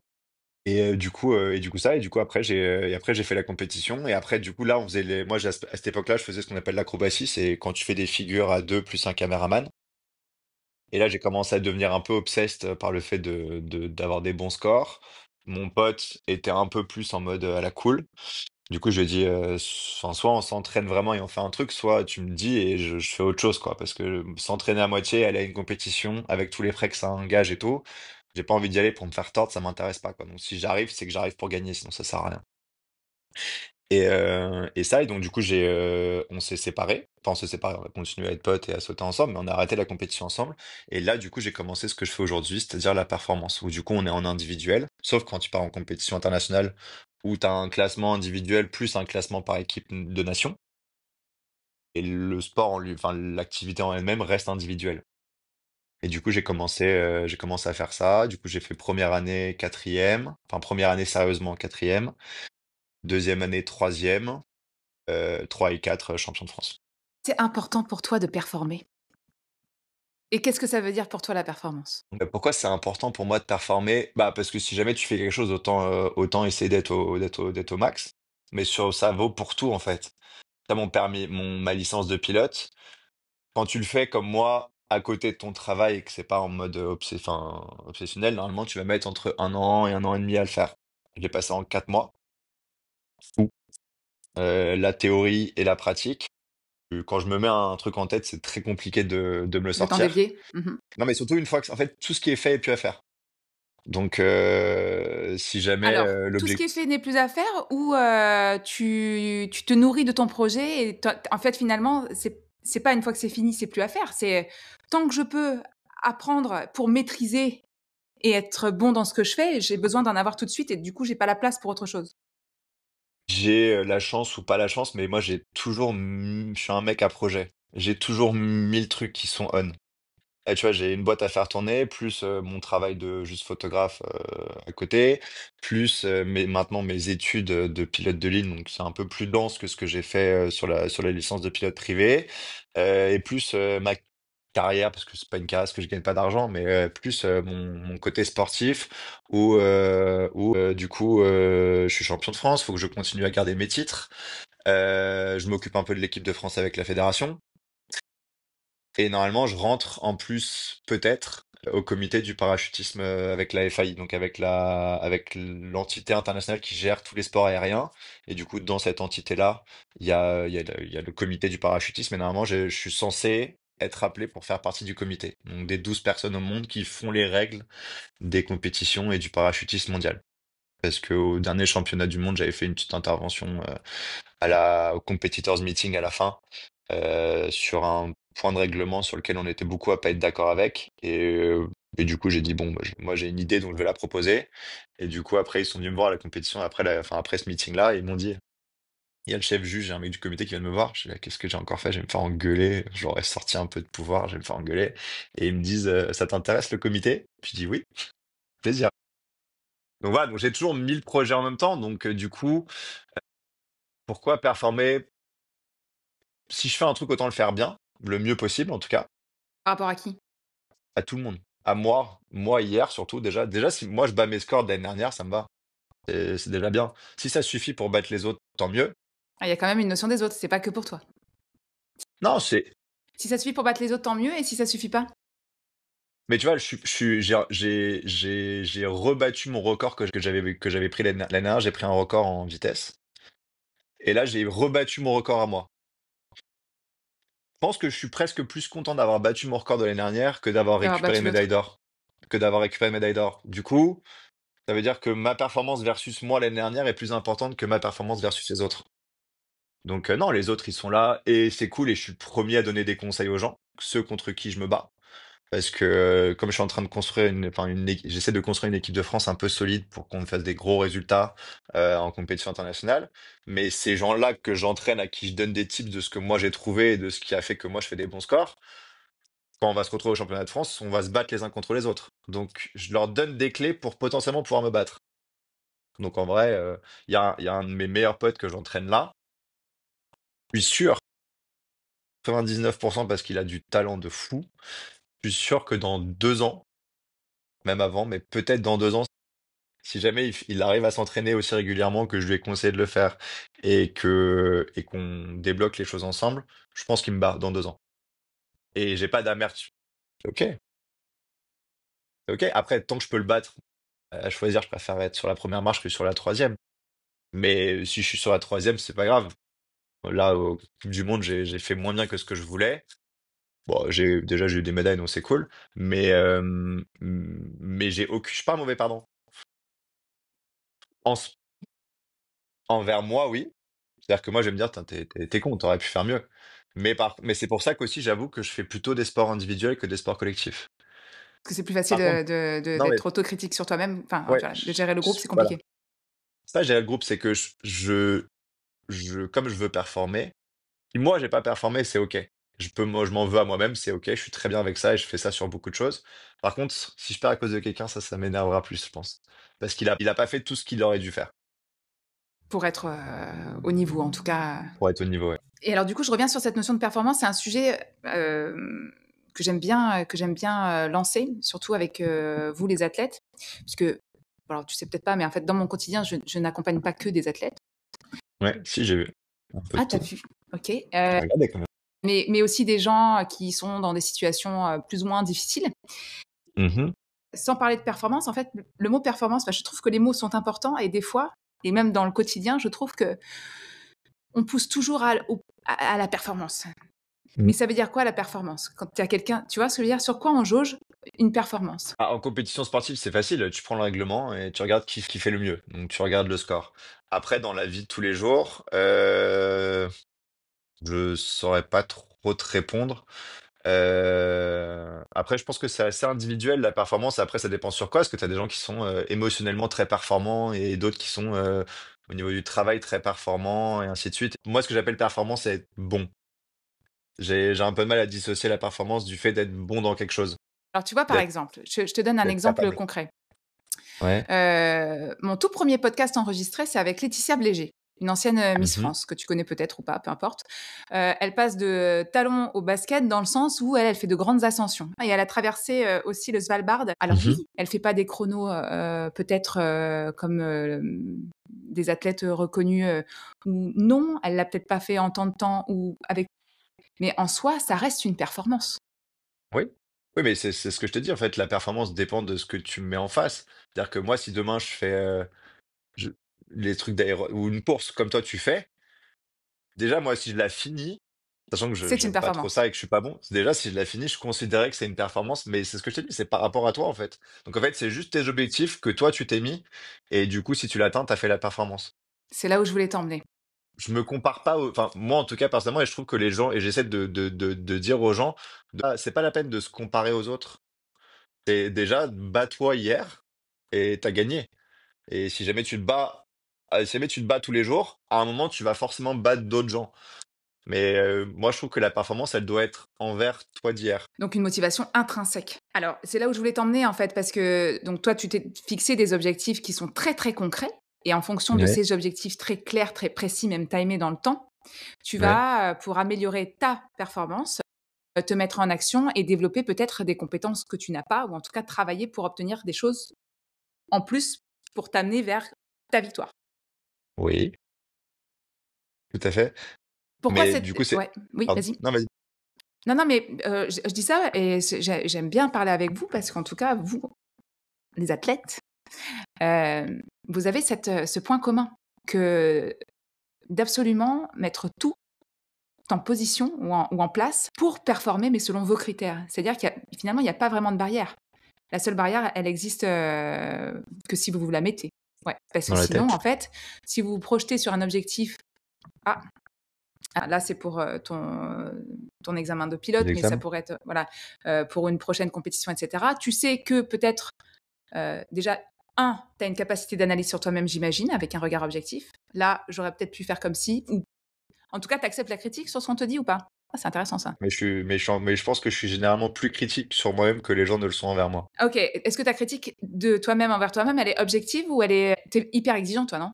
Et du coup ça et du coup après j'ai fait la compétition et après du coup là on faisait les moi j'ai à cette époque-là, je faisais ce qu'on appelle l'acrobatie, c'est quand tu fais des figures à 2 plus un caméraman et là j'ai commencé à devenir un peu obsessed par le fait d'avoir des bons scores. Mon pote était un peu plus en mode, à la cool. Du coup, je lui ai dit, enfin, soit on s'entraîne vraiment et on fait un truc, soit tu me dis et je fais autre chose, quoi. Parce que s'entraîner à moitié, aller à une compétition avec tous les frais que ça engage et tout, j'ai pas envie d'y aller pour me faire tordre, ça m'intéresse pas, quoi. Donc si j'arrive, c'est que j'arrive pour gagner, sinon ça sert à rien. Et donc du coup, on s'est séparés. Enfin, on s'est séparés, on a continué à être potes et à sauter ensemble, mais on a arrêté la compétition ensemble. Et là, du coup, j'ai commencé ce que je fais aujourd'hui, c'est-à-dire la performance, où du coup, on est en individuel, sauf quand tu pars en compétition internationale, où tu as un classement individuel plus un classement par équipe de nation. Et le sport en lui, enfin, l'activité en elle-même reste individuelle. Et du coup, j'ai commencé à faire ça. Du coup, j'ai fait première année quatrième, enfin première année sérieusement quatrième, deuxième année troisième. 3 et 4 champion de France. C'est important pour toi de performer? Et qu'est-ce que ça veut dire pour toi la performance? Pourquoi c'est important pour moi de performer? Bah, parce que si jamais tu fais quelque chose, autant essayer d'être au max. Mais ça vaut pour tout, en fait. Tu mon permis, ma licence de pilote. Quand tu le fais comme moi, à côté de ton travail et que c'est pas en mode enfin, obsessionnel, normalement, tu vas mettre entre 1 an et 1 an et demi à le faire. Je l'ai passé en 4 mois. Fou. La théorie et la pratique. Quand je me mets un truc en tête, c'est très compliqué de me le De t'en sortir. dévier? Mmh. Non, mais surtout une fois que en fait, tout ce qui est fait est plus à faire. Donc si jamais, Alors, tout ce qui est l'objectif fait n'est plus à faire ou tu te nourris de ton projet et toi en fait, finalement, c'est pas une fois que c'est fini, c'est plus à faire. C'est tant que je peux apprendre pour maîtriser et être bon dans ce que je fais, j'ai besoin d'en avoir tout de suite et du coup, j'ai pas la place pour autre chose. j'ai, la chance ou pas la chance, mais moi je suis un mec à projet. J'ai toujours 1000 trucs qui sont on. Et tu vois, j'ai une boîte à faire tourner, plus, mon travail de juste photographe, à côté, plus, maintenant mes études, de pilote de ligne, donc c'est un peu plus dense que ce que j'ai fait, sur la licence de pilote privé, et plus, ma carrière, parce que c'est pas une carrière parce que je gagne pas d'argent, mais, plus, mon côté sportif où, du coup, je suis champion de France, faut que je continue à garder mes titres. Je m'occupe un peu de l'équipe de France avec la fédération. Et normalement, je rentre en plus, peut-être, au comité du parachutisme avec la FAI, donc avec l'entité internationale qui gère tous les sports aériens. Et du coup, dans cette entité-là, il y a le comité du parachutisme. Et normalement, je suis censé être appelé pour faire partie du comité. Donc, des 12 personnes au monde qui font les règles des compétitions et du parachutisme mondial. Parce qu'au dernier championnat du monde, j'avais fait une petite intervention au competitors meeting à la fin sur un point de règlement sur lequel on était beaucoup à pas être d'accord avec. Et du coup, j'ai dit, bon, bah, moi j'ai une idée, donc je vais la proposer. Et du coup, après, ils sont venus me voir à la compétition, enfin, après ce meeting-là, et ils m'ont dit, il y a le chef juge, et un mec du comité qui vient de me voir. Je dis, ah, qu'est-ce que j'ai encore fait? Je vais me faire engueuler. J'aurais sorti un peu de pouvoir, je vais me faire engueuler. Et ils me disent, ça t'intéresse le comité? Je dis oui, plaisir. Donc voilà, donc j'ai toujours 1000 projets en même temps. Donc du coup, pourquoi performer? Si je fais un truc, autant le faire bien, le mieux possible en tout cas. Par rapport à qui? À tout le monde. À moi hier surtout déjà. Déjà si moi je bats mes scores de l'année dernière, ça me va. C'est déjà bien. Si ça suffit pour battre les autres, tant mieux. Ah, il y a quand même une notion des autres, c'est pas que pour toi. Non, c'est Si ça suffit pour battre les autres, tant mieux et si ça suffit pas? mais tu vois, j'ai rebattu mon record que j'avais pris l'année dernière. J'ai pris un record en vitesse. Et là, j'ai rebattu mon record à moi. Je pense que je suis presque plus content d'avoir battu mon record de l'année dernière que d'avoir D'avoir récupéré une battu médaille l'autre. d'or. Que d'avoir récupéré une médaille d'or. Du coup, ça veut dire que ma performance versus moi l'année dernière est plus importante que ma performance versus les autres. Donc non, les autres, ils sont là et c'est cool et je suis le premier à donner des conseils aux gens, ceux contre qui je me bats. Parce que comme je suis en train de construire j'essaie de construire une équipe de France un peu solide pour qu'on fasse des gros résultats en compétition internationale. Mais ces gens-là que j'entraîne, à qui je donne des tips de ce que moi j'ai trouvé et de ce qui a fait que moi je fais des bons scores, quand on va se retrouver au championnat de France, on va se battre les uns contre les autres. Donc je leur donne des clés pour potentiellement pouvoir me battre. Donc en vrai, il y a un de mes meilleurs potes que j'entraîne là. Je suis sûr, 99% parce qu'il a du talent de fou. Je suis sûr que dans 2 ans, même avant, mais peut-être dans 2 ans, si jamais il arrive à s'entraîner aussi régulièrement que je lui ai conseillé de le faire et qu'on débloque les choses ensemble, je pense qu'il me bat dans 2 ans. Et j'ai pas d'amertume. OK, OK. Après, tant que je peux le battre, à choisir, je préfère être sur la première marche que sur la troisième. Mais si je suis sur la troisième, c'est pas grave. Là, aux Coupe du Monde, j'ai fait moins bien que ce que je voulais. Bon, j'ai eu des médailles, donc c'est cool. Mais je suis pas un mauvais perdant. En, s- Envers moi, oui. C'est-à-dire que moi, je vais me dire, t'es con, t'aurais pu faire mieux. Mais c'est pour ça qu'aussi, j'avoue que je fais plutôt des sports individuels que des sports collectifs. Parce que c'est plus facile Par contre, non, mais d'être autocritique sur toi-même. Enfin, ouais, voilà, de gérer le groupe, c'est voilà. compliqué. Ça, j'ai le groupe, c'est que comme je veux performer, si moi, j'ai pas performé, c'est OK. Moi, je m'en veux à moi-même, c'est OK, je suis très bien avec ça et je fais ça sur beaucoup de choses. Par contre, si je perds à cause de quelqu'un, ça m'énervera plus, je pense. Parce qu'il a pas fait tout ce qu'il aurait dû faire Pour être au niveau, en tout cas. pour être au niveau, ouais. Et alors, du coup, je reviens sur cette notion de performance. C'est un sujet que j'aime bien lancer, surtout avec vous, les athlètes. Puisque, bon, alors, tu sais peut-être pas, mais en fait, dans mon quotidien, je n'accompagne pas que des athlètes. Ouais, si, j'ai vu un peu de Ah, t'as tout. vu. Ok. J'ai regardé quand même. Mais aussi des gens qui sont dans des situations plus ou moins difficiles. Mhm. Sans parler de performance, en fait, le mot performance, je trouve que les mots sont importants et des fois, et même dans le quotidien, je trouve que on pousse toujours à la performance. Mm. Mais ça veut dire quoi la performance? Quand tu as quelqu'un, tu vois ce que je veux dire? Sur quoi on jauge une performance? Ah, en compétition sportive, c'est facile. Tu prends le règlement et tu regardes qui fait le mieux. Donc, tu regardes le score. Après, dans la vie de tous les jours, je saurais pas trop te répondre. Après, je pense que c'est assez individuel la performance. Après, ça dépend sur quoi. Parce que tu as des gens qui sont émotionnellement très performants et d'autres qui sont au niveau du travail très performants et ainsi de suite. Moi, ce que j'appelle performance, c'est être bon. J'ai un peu de mal à dissocier la performance du fait d'être bon dans quelque chose, Alors tu vois, par d'être exemple, je te donne un d'être exemple capable. concret. Ouais. Mon tout premier podcast enregistré, c'est avec Laetitia Blégé, une ancienne Miss Mhm. France, que tu connais peut-être ou pas, peu importe. Elle passe de talon au basket dans le sens où elle fait de grandes ascensions. Et elle a traversé aussi le Svalbard. Alors Mhm. oui, elle fait pas des chronos peut-être comme des athlètes reconnus ou non, elle l'a peut-être pas fait en tant de temps ou avec. Mais en soi, ça reste une performance. Oui. Oui, mais c'est ce que je te dis. En fait, la performance dépend de ce que tu me mets en face. C'est-à-dire que moi, si demain je fais je- les trucs d'aéro ou une course comme toi tu fais, déjà, moi, si je la finis, sachant que je C'est une j'aime pas trop performance. ça et que je suis pas bon, déjà, si je la finis, je considérais que c'est une performance, mais c'est ce que je t'ai dit, c'est par rapport à toi, en fait. Donc, en fait, c'est juste tes objectifs que toi, tu t'es mis, et du coup, si tu l'atteins, t'as fait la performance. C'est là où je voulais t'emmener. Je me compare pas enfin, moi, en tout cas, personnellement, et je trouve que les gens, et j'essaie de dire aux gens, c'est pas la peine de se comparer aux autres. C'est déjà, bats-toi hier, et t'as gagné. Et si jamais tu te bats tous les jours, à un moment, tu vas forcément battre d'autres gens. Mais moi, je trouve que la performance, elle doit être envers toi d'hier. Donc une motivation intrinsèque. Alors, c'est là où je voulais t'emmener en fait, parce que donc toi, tu t'es fixé des objectifs qui sont très très concrets, et en fonction de Ouais, ces objectifs très clairs, très précis, même timés dans le temps, tu ouais. vas, pour améliorer ta performance, te mettre en action et développer peut-être des compétences que tu n'as pas, ou en tout cas travailler pour obtenir des choses en plus pour t'amener vers ta victoire. Oui, tout à fait. Pourquoi Mais cette du coup, c'est ouais, oui, pardon. vas-y. Non, vas-y. Non, non, mais je dis ça et j'aime bien parler avec vous parce qu'en tout cas, vous, les athlètes, vous avez ce point commun que d'absolument mettre tout en position ou en place pour performer, mais selon vos critères. C'est-à-dire finalement, il n'y a pas vraiment de barrière. La seule barrière, elle existe que si vous vous la mettez. Ouais, parce que Dans la sinon, en tête. fait, si vous vous projetez sur un objectif, ah, là c'est pour ton examen de pilote, mais ça L'examen. pourrait être voilà pour une prochaine compétition, etc. Tu sais que peut-être déjà, tu as une capacité d'analyse sur toi-même, j'imagine, avec un regard objectif. Là, j'aurais peut-être pu faire comme si, ou en tout cas, tu acceptes la critique sur ce qu'on te dit ou pas? Ah, c'est intéressant ça. Mais je pense que je suis généralement plus critique sur moi-même que les gens ne le sont envers moi. Ok, est-ce que ta critique de toi-même envers toi-même, elle est objective ou elle est. T'es hyper exigeant, toi, non?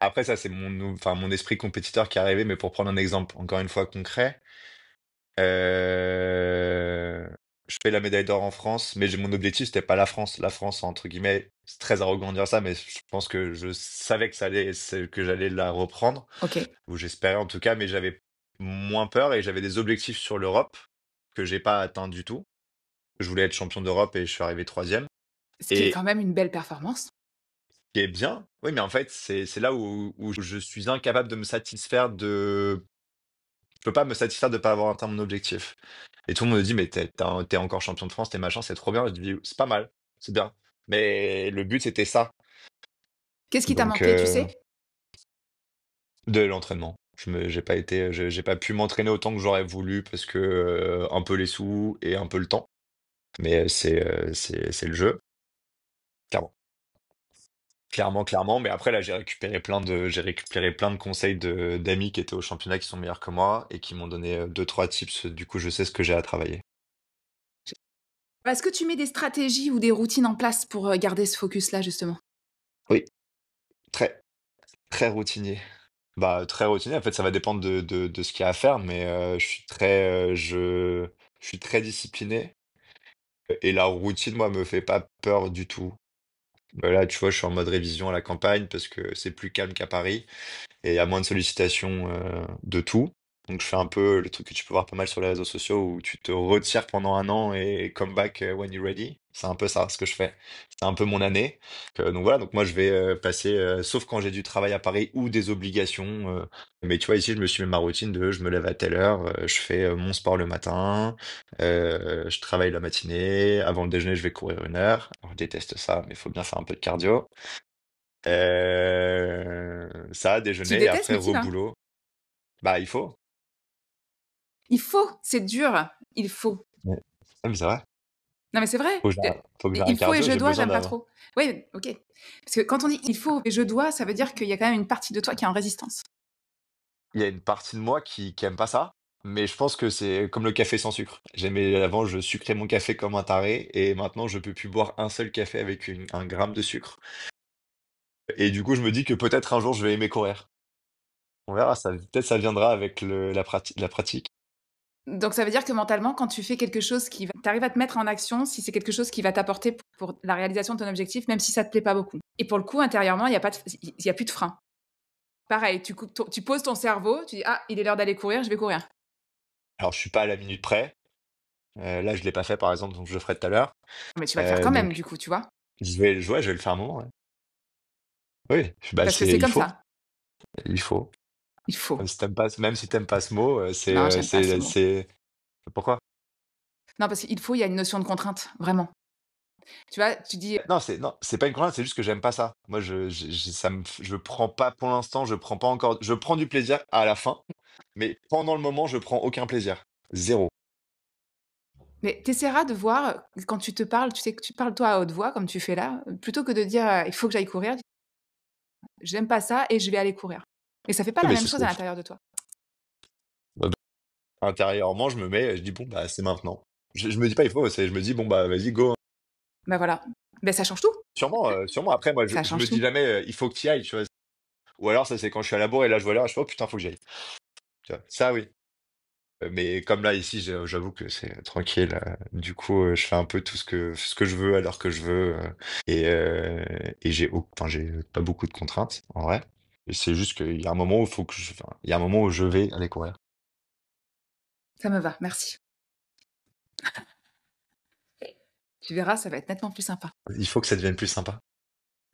Après, ça, c'est mon esprit compétiteur qui est arrivé, mais pour prendre un exemple, encore une fois, concret, je fais la médaille d'or en France, mais mon objectif, c'était pas la France. La France, entre guillemets, c'est très arrogant de dire ça, mais je pense que je savais que j'allais la reprendre, Ok. ou j'espérais en tout cas, mais j'avais moins peur et j'avais des objectifs sur l'Europe que j'ai pas atteint du tout. Je voulais être champion d'Europe et je suis arrivé troisième. Ce qui est Et quand même une belle performance. ce qui est bien, oui, mais en fait, c'est là où je suis incapable de me satisfaire de. Je peux pas me satisfaire de pas avoir atteint mon objectif. Et tout le monde me dit, mais t'es encore champion de France, t'es machin, c'est trop bien. Je dis, c'est pas mal, c'est bien. Mais le but, c'était ça. Qu'est-ce qui t'a Donc, manqué, tu sais? de l'entraînement. J'ai pas pu m'entraîner autant que j'aurais voulu parce que un peu les sous et un peu le temps. Mais c'est le jeu, clairement. Clairement, clairement. Mais après, là, j'ai récupéré plein de conseils d'amis qui étaient au championnat qui sont meilleurs que moi et qui m'ont donné deux, trois tips. Du coup, je sais ce que j'ai à travailler. Est-ce que tu mets des stratégies ou des routines en place pour, garder ce focus-là, justement? Oui, très, très routinier. Bah, très routinier. En fait, ça va dépendre de ce qu'il y a à faire, mais je suis très discipliné et la routine, moi, me fait pas peur du tout. Là, tu vois, je suis en mode révision à la campagne parce que c'est plus calme qu'à Paris. Et il y a moins de sollicitations de tout. Donc je fais un peu le truc que tu peux voir pas mal sur les réseaux sociaux où tu te retires pendant un an et come back when you're ready. C'est un peu ça ce que je fais. C'est un peu mon année. Donc voilà, donc moi je vais passer, sauf quand j'ai du travail à Paris ou des obligations. Mais tu vois, ici je me suis mis ma routine de je me lève à telle heure, je fais mon sport le matin, je travaille la matinée, avant le déjeuner je vais courir 1 heure. Alors, je déteste ça, mais il faut bien faire un peu de cardio. Ça, Tu déjeuner et détestes, après mais tu y vas. reboulot. Bah, il faut. Il faut, c'est dur, il faut. Ouais. Ah, mais c'est vrai. Non, mais c'est vrai. Faut que j'ai un Il faut et cardio, je j'ai dois, besoin j'aime pas d'avoir. trop. Oui, OK. Parce que quand on dit: «Il faut» et «je dois», ça veut dire qu'il y a quand même une partie de toi qui est en résistance. Il y a une partie de moi qui aime pas ça, mais je pense que c'est comme le café sans sucre. J'aimais avant, je sucrais mon café comme un taré et maintenant je peux plus boire un seul café avec un gramme de sucre. Et du coup, je me dis que peut-être un jour je vais aimer courir. On verra, ça peut-être ça viendra avec la pratique. Donc ça veut dire que mentalement, quand tu fais quelque chose qui va tu arrives à te mettre en action si c'est quelque chose qui va t'apporter pour la réalisation de ton objectif, même si ça te plaît pas beaucoup. Et pour le coup, intérieurement, il y a plus de frein. Pareil, tu poses ton cerveau, tu dis: «Ah, il est l'heure d'aller courir, je vais courir». Alors, je suis pas à la minute près. Là, je l'ai pas fait par exemple, donc je le ferai tout à l'heure. Mais tu vas le faire quand même Donc du coup, tu vois? ouais, je vais le faire un moment, ouais. Oui, bah, Parce que c'est il comme faut, ça. il faut. Il faut. Même si t'aimes pas ce mot, Non, j'aime pas ce mot. pourquoi? Non, parce qu'il faut, il y a une notion de contrainte, vraiment. Tu vois, tu dis Non, c'est pas une contrainte, c'est juste que j'aime pas ça. Moi, je prends pas pour l'instant, je prends du plaisir à la fin, mais pendant le moment, je prends aucun plaisir. Zéro. mais tu essaieras de voir, quand tu te parles, tu sais que tu te parles toi à haute voix comme tu fais là, plutôt que de dire, «Il faut que j'aille courir», «J'aime pas ça et je vais aller courir». Et ça fait pas Oui, la mais même c'est ce chose que à je l'intérieur de toi. bah, intérieurement, je me mets, je dis: «Bon, bah, c'est maintenant». Je me dis pas: «Il faut», je me dis: «Bon, bah, vas-y, go, hein». Bah voilà, ben ça change tout, Sûrement après moi, ça je change me dis tout. jamais, «Il faut que tu y ailles», tu vois? Ou alors ça, c'est quand je suis à la bourre et là, je vois l'heure et je fais: «Oh putain, faut que j'y aille». Tu vois? Ça, oui. Mais comme là, ici, j'avoue que c'est tranquille. Du coup, je fais un peu tout ce que je veux à l'heure que je veux. Et enfin, j'ai pas beaucoup de contraintes, en vrai. Et c'est juste qu'il y a un moment où enfin, il y a un moment où je vais aller courir. Ça me va, merci. Tu verras, ça va être nettement plus sympa. Il faut que ça devienne plus sympa.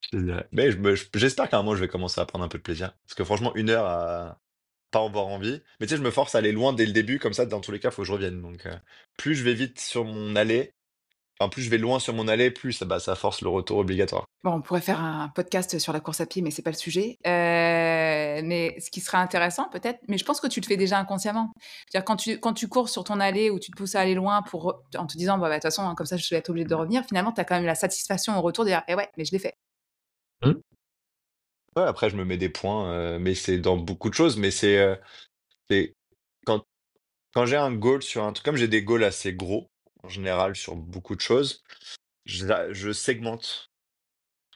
Je te dirais. Mais j'espère qu'à un moment, je vais commencer à prendre un peu de plaisir. Parce que franchement, 1 heure à pas avoir envie. Mais tu sais, je me force à aller loin dès le début. Comme ça, dans tous les cas, faut que je revienne. Donc, plus je vais vite sur mon allée, enfin, plus je vais loin sur mon allée, plus ça force le retour obligatoire. Bon, on pourrait faire un podcast sur la course à pied, mais c'est pas le sujet. Mais ce qui serait intéressant peut-être, mais je pense que tu le fais déjà inconsciemment. C'est-à-dire quand tu cours sur ton allée ou tu te pousses à aller loin en te disant: «Bah, de toute façon, hein, comme ça, je vais être obligé de revenir», finalement, tu as quand même la satisfaction au retour de dire: «Eh ouais, mais je l'ai fait». Mmh. Ouais, après je me mets des points, mais c'est dans beaucoup de choses, mais c'est quand j'ai un goal sur un truc comme j'ai des goals assez gros, en général sur beaucoup de choses, je segmente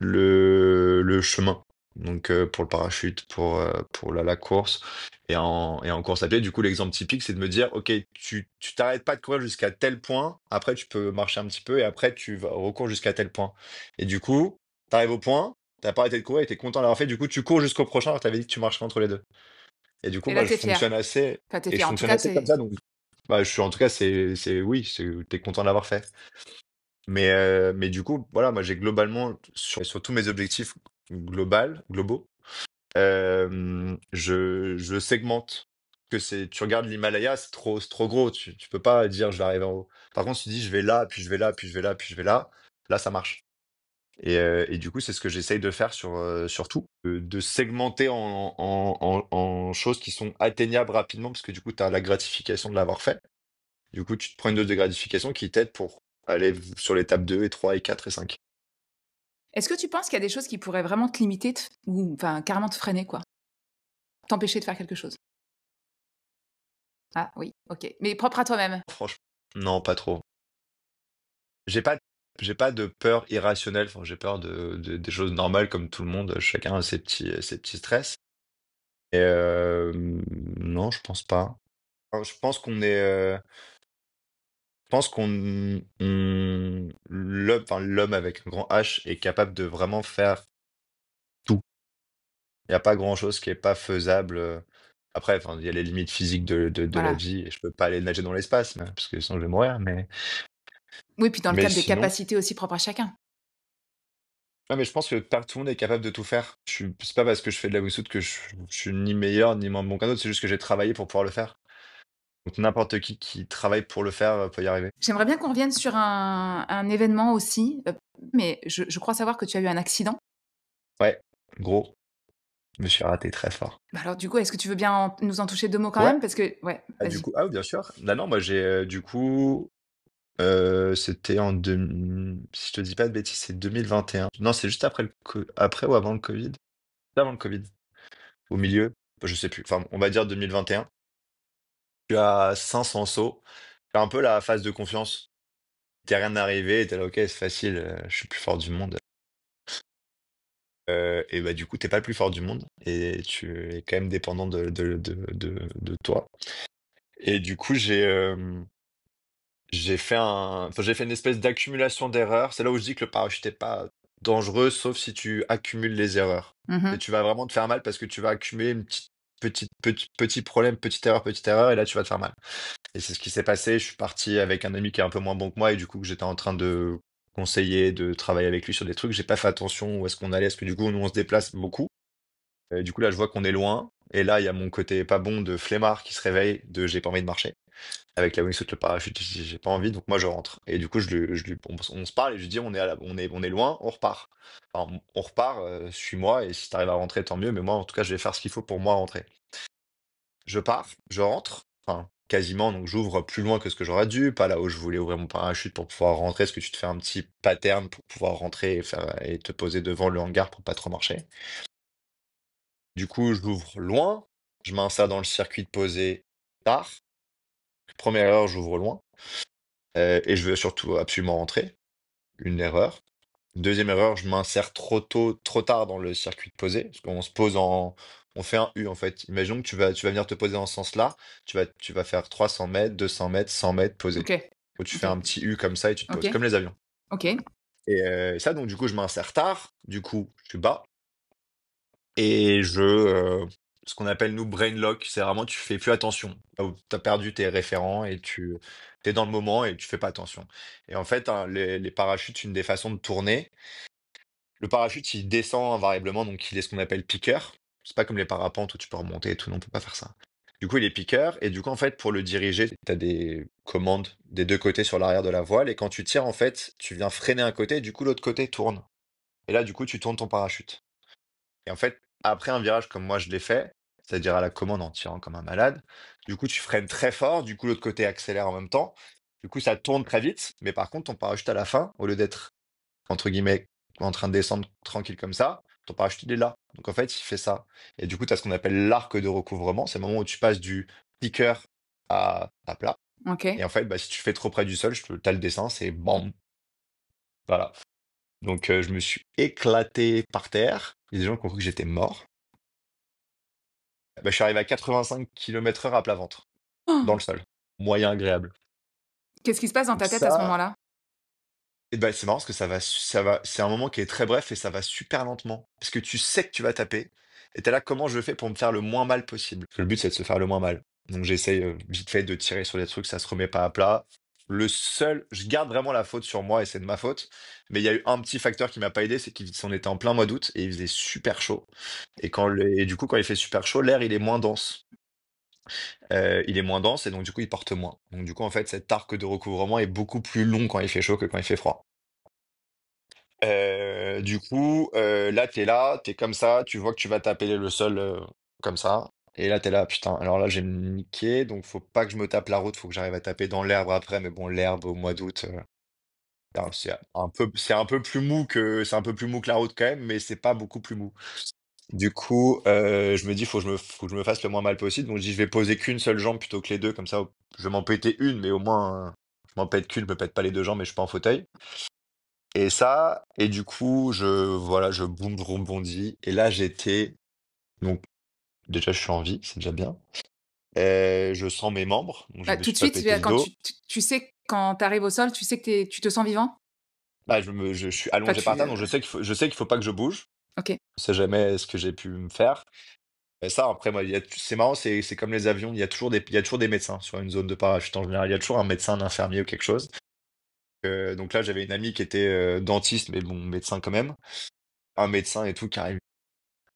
le chemin. Donc pour le parachute, pour la course et en course à pied, du coup, l'exemple typique, c'est de me dire: «OK, tu t'arrêtes pas de courir jusqu'à tel point, après tu peux marcher un petit peu et après tu vas recours jusqu'à tel point» et du coup, tu arrives au point, tu pas arrêté de courir et tu es content d'avoir fait, du coup, tu cours jusqu'au prochain alors que tu avais dit que tu marcherais entre les 2 et du coup, Et là, moi, t'es fier. Enfin, t'es je fier. En tout fonctionne cas, assez comme t'es... ça donc bah, je suis en tout cas, c'est oui, tu es content de l'avoir fait. Mais du coup, voilà, moi, j'ai globalement sur tous mes objectifs globaux, je segmente. Que c'est, tu regardes l'Himalaya, c'est trop gros. Tu peux pas dire je vais arriver en haut. Par contre, tu dis je vais là, puis je vais là, puis je vais là, puis je vais là. Là, ça marche. Et du coup, c'est ce que j'essaye de faire sur tout, de segmenter en choses qui sont atteignables rapidement, parce que du coup, tu as la gratification de l'avoir fait. Du coup, tu te prends une dose de gratification qui t'aide pour aller sur l'étape 2 et 3 et 4 et 5. Est-ce que tu penses qu'il y a des choses qui pourraient vraiment te limiter ou enfin, carrément te freiner, quoi? T'empêcher de faire quelque chose? Ah oui, OK. Mais propre à toi-même? Franchement, non, pas trop. J'ai pas j'ai pas de peur irrationnelle, enfin, j'ai peur des choses normales comme tout le monde, chacun a ses petits stress et non, je pense pas. Je pense l'homme avec un grand H est capable de vraiment faire tout. Il y a pas grand-chose qui est pas faisable, après, enfin, il y a les limites physiques de la Voilà. vie et je peux pas aller nager dans l'espace, parce que sinon je vais mourir, Oui, puis dans le mais cadre des sinon. capacités aussi propres à chacun. Ouais, mais je pense que tout le monde est capable de tout faire. C'est pas parce que je fais de la wingsuit que je suis ni meilleur ni moins bon qu'un autre, c'est juste que j'ai travaillé pour pouvoir le faire. Donc n'importe qui travaille pour le faire, peut y arriver. J'aimerais bien qu'on revienne sur un événement aussi, mais je crois savoir que tu as eu un accident. Ouais, gros, je me suis raté très fort. Bah, alors du coup, est-ce que tu veux bien nous en toucher 2 mots quand Ouais, même? Parce que ouais, du vas-y. coup oui, bien sûr. Non, non, moi j'ai, du coup, c'était si je te dis pas de bêtises, c'est 2021. Non, c'est juste après ou avant le covid? C'était avant le covid. Au milieu? Je sais plus. Enfin, on va dire 2021. Je suis à 500 sauts. C'est un peu la phase de confiance. T'es rien arrivé, et tu là: «OK, c'est facile, je suis le plus fort du monde». Et bah, du coup, t'es pas le plus fort du monde et tu es quand même dépendant de toi. Et du coup, j'ai fait une espèce d'accumulation d'erreurs. C'est là où je dis que le parachute est pas dangereux, sauf si tu accumules les erreurs. Et Mmh. tu vas vraiment te faire mal parce que tu vas accumuler une petit problème, petite erreur et là, tu vas te faire mal. Et c'est ce qui s'est passé. Je suis parti avec un ami qui est un peu moins bon que moi et du coup que j'étais en train de conseiller, de travailler avec lui sur des trucs. J'ai pas fait attention où est-ce qu'on allait, parce que du coup nous on se déplace beaucoup. Et du coup là je vois qu'on est loin. Et là il y a mon côté pas bon de flemmard qui se réveille, de j'ai pas envie de marcher. Avec la wingsuit, le parachute, j'ai pas envie, donc moi je rentre. Et du coup on se parle et je lui dis on est loin, on repart. Enfin, on repart, suis-moi et si t'arrives à rentrer tant mieux, mais moi en tout cas je vais faire ce qu'il faut pour moi rentrer. Je pars, je rentre, enfin quasiment, donc j'ouvre plus loin que ce que j'aurais dû, pas là où je voulais ouvrir mon parachute pour pouvoir rentrer, parce que tu te fais un petit pattern pour pouvoir rentrer et te poser devant le hangar pour pas trop marcher. Du coup, j'ouvre loin, je m'insère dans le circuit de posée tard. Première erreur, j'ouvre loin, et je veux surtout absolument rentrer. Une erreur. Deuxième erreur, je m'insère trop tôt, trop tard dans le circuit de posée, parce qu'on se pose on fait un U en fait. Imaginons que tu vas venir te poser dans ce sens-là, tu vas faire 300 mètres, 200 mètres, 100 mètres posé. OK. Où tu fais OK. un petit U comme ça et tu te poses, OK. comme les avions. OK. Et ça, donc du coup, je m'insère tard, du coup, je suis bas, et ce qu'on appelle nous brain lock, c'est vraiment tu fais plus attention. Là où tu as perdu tes référents et tu es dans le moment et tu fais pas attention. Et en fait, hein, les parachutes, une des façons de tourner, le parachute, il descend invariablement, donc il est ce qu'on appelle piqueur. C'est pas comme les parapentes où tu peux remonter et tout, non, on peut pas faire ça. Du coup, il est piqueur, et du coup, en fait, pour le diriger, tu as des commandes des deux côtés sur l'arrière de la voile, et quand tu tires, en fait, tu viens freiner un côté, et du coup, l'autre côté tourne. Et là, du coup, tu tournes ton parachute. Et en fait, après un virage comme moi je l'ai fait, c'est-à-dire à la commande en tirant comme un malade, du coup, tu freines très fort, du coup, l'autre côté accélère en même temps. Du coup, ça tourne très vite, mais par contre, ton parachute à la fin, au lieu d'être entre guillemets, en train de descendre tranquille comme ça, ton parachute il est là. Donc en fait, il fait ça. Et du coup, tu as ce qu'on appelle l'arc de recouvrement. C'est le moment où tu passes du piqueur à plat. Et OK. en fait, bah, si tu fais trop près du sol, tu as le dessin, c'est bam. Voilà. Donc, je me suis éclaté par terre. Il y a des gens qui ont cru que j'étais mort. Bah, je suis arrivé à 85 km/h à plat ventre, Oh. dans le sol. Moyen agréable. Qu'est-ce qui se passe dans Donc ta tête à ce ça, moment-là? et ben c'est marrant parce que ça va c'est un moment qui est très bref et ça va super lentement. Parce que tu sais que tu vas taper et tu là: «Comment je fais pour me faire le moins mal possible?» Parce que le but, c'est de se faire le moins mal. Donc j'essaye, vite fait de tirer sur des trucs, ça se remet pas à plat. Je garde vraiment la faute sur moi et c'est de ma faute, mais il y a eu un petit facteur qui m'a pas aidé, c'est qu'on était en plein mois d'août et il faisait super chaud et du coup, quand il fait super chaud, l'air, il est moins dense. Il est moins dense et donc du coup, il porte moins. Donc du coup, en fait, cet arc de recouvrement est beaucoup plus long quand il fait chaud que quand il fait froid. Du coup, là, t'es comme ça, tu vois que tu vas taper le sol, comme ça et là, t'es là: «Putain, alors là, je vais me niquer, donc faut pas que je me tape la route, faut que j'arrive à taper dans l'herbe après». Mais bon, l'herbe au mois d'août, alors c'est un peu plus mou que la route quand même, mais c'est pas beaucoup plus mou. Du coup, je me dis: «Faut que je me fasse le moins mal possible», donc je dis: «Je vais poser qu'une seule jambe plutôt que les 2 comme ça, je vais m'en péter une, mais au moins, je m'en pète qu'une, je me pète pas les 2 jambes et je suis pas en fauteuil». Et du coup, voilà, je boum, je rebondis et là, donc déjà, je suis en vie, c'est déjà bien. Je sens mes membres, donc je Bah, me tout suis de pas suite, pété le quand dos. tu sais quand tu arrives au sol, tu sais que tu te sens vivant? Bah, je suis Enfin allongé par tu, terre, donc je sais qu'il faut pas que je bouge. OK. On sait jamais ce que j'ai pu me faire. Et ça, après, moi, c'est marrant, c'est comme les avions, il y a toujours des médecins sur une zone de parachute en général. Il y a toujours un médecin, un infirmier ou quelque chose. Donc là, j'avais une amie qui était dentiste, mais bon, médecin quand même. Un médecin et tout qui arrive.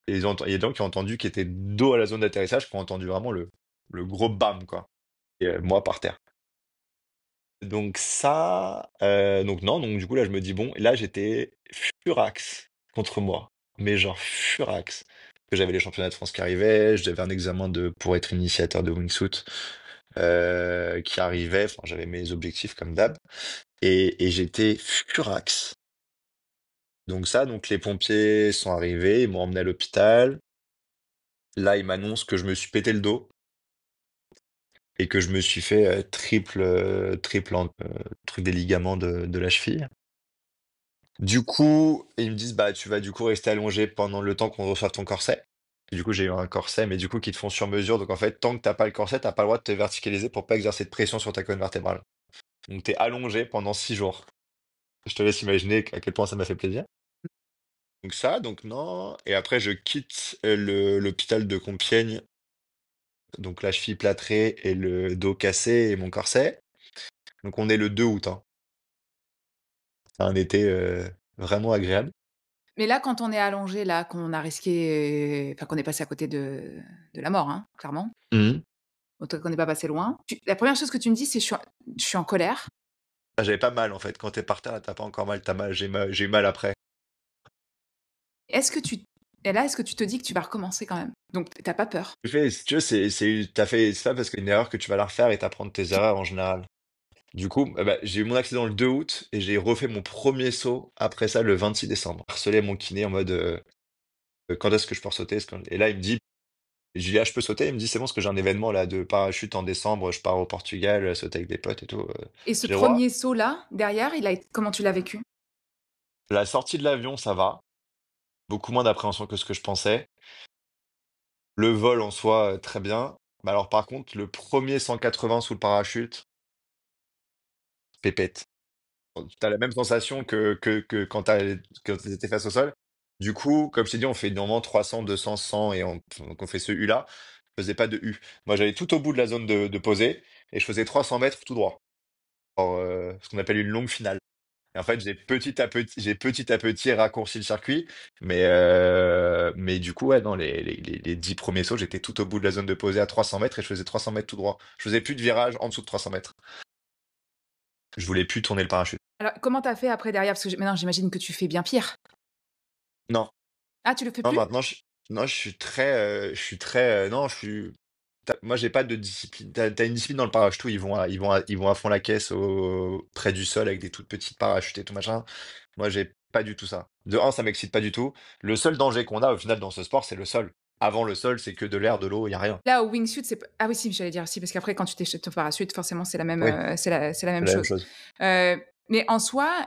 Et il y a des gens qui ont entendu, qui étaient dos à la zone d'atterrissage, qui ont entendu vraiment le gros bam, quoi. Et moi par terre. Donc non, donc du coup, là, je me dis, bon, et là, j'étais furax contre moi. Mais genre furax. Que j'avais les championnats de France qui arrivaient, j'avais un examen pour être initiateur de wingsuit qui arrivait, enfin, j'avais mes objectifs comme d'hab, et j'étais furax. Donc les pompiers sont arrivés, ils m'ont emmené à l'hôpital. Là, ils m'annoncent que je me suis pété le dos et que je me suis fait truc des ligaments de la cheville. Du coup, ils me disent, bah, tu vas du coup rester allongé pendant le temps qu'on reçoive ton corset. Et du coup, j'ai eu un corset, mais du coup, qui te font sur mesure. Donc, en fait, tant que t'as pas le corset, t'as pas le droit de te verticaliser pour pas exercer de pression sur ta colonne vertébrale. Donc, t'es allongé pendant 6 jours. Je te laisse imaginer à quel point ça m'a fait plaisir. Donc non. Et après, je quitte l'hôpital de Compiègne. Donc, la cheville plâtrée et le dos cassé et mon corset. Donc, on est le 2 août, hein. C'est un été vraiment agréable. Mais là, quand on est allongé, là, qu'on a risqué, enfin qu'on est passé à côté de la mort, hein, clairement. Mhm. En tout cas qu'on n'est pas passé loin. La première chose que tu me dis, c'est: «Je suis en colère». Ah, j'avais pas mal en fait. Quand t'es par terre, là, t'as pas encore mal, t'as mal. J'ai eu mal après. Est-ce que tu et là, est-ce que tu te dis que tu vas recommencer quand même? Donc tu pas peur? Si tu veux, c'est pas parce qu'une erreur que tu vas la refaire et t'apprends de tes erreurs en général. Du coup, j'ai eu mon accident le 2 août et j'ai refait mon premier saut après ça le 26 décembre. Harcelé mon kiné en mode quand est-ce que je peux sauter? Et là, il me dit, je lui dis, ah, je peux sauter? Il me dit, c'est bon, parce que j'ai un événement là de parachute en décembre, je pars au Portugal, sauter avec des potes et tout. Et ce J'ai le droit. premier saut-là, derrière, comment tu l'as vécu? La sortie de l'avion, ça va. Beaucoup moins d'appréhension que ce que je pensais. Le vol en soi, très bien. Mais alors par contre, le premier 180 sous le parachute, pépette. Tu as la même sensation que quand tu étais face au sol. Du coup, comme je t'ai dit, on fait normalement 300, 200, 100 et donc on fait ce U-là. Je faisais pas de U. Moi, j'allais tout au bout de la zone de posée et je faisais 300 mètres tout droit. Alors, ce qu'on appelle une longue finale. Et en fait, j'ai petit à petit raccourci le circuit, mais du coup, ouais, dans les 10 premiers sauts, j'étais tout au bout de la zone de posée à 300 mètres et je faisais 300 mètres tout droit. Je faisais plus de virage en dessous de 300 mètres. Je voulais plus tourner le parachute. Alors comment tu as fait après derrière? Parce que maintenant j'imagine que tu fais bien pire. Non, Ah, tu le fais non, plus? maintenant, non, non, moi, j'ai pas de discipline. T'as une discipline dans le parachute où ils vont à fond la caisse près du sol avec des toutes petites parachutes et tout machin. Moi, j'ai pas du tout ça. De un, ça m'excite pas du tout. Le seul danger qu'on a au final dans ce sport, c'est le sol. Avant le sol, c'est que de l'air, de l'eau, il y a rien. Là, au wingsuit, c'est p ah oui, si, j'allais dire si, parce qu'après quand tu t'échappes au parachute, forcément c'est la même, Oui, c'est la même c'est la même chose. chose. Heu, Mais en soi,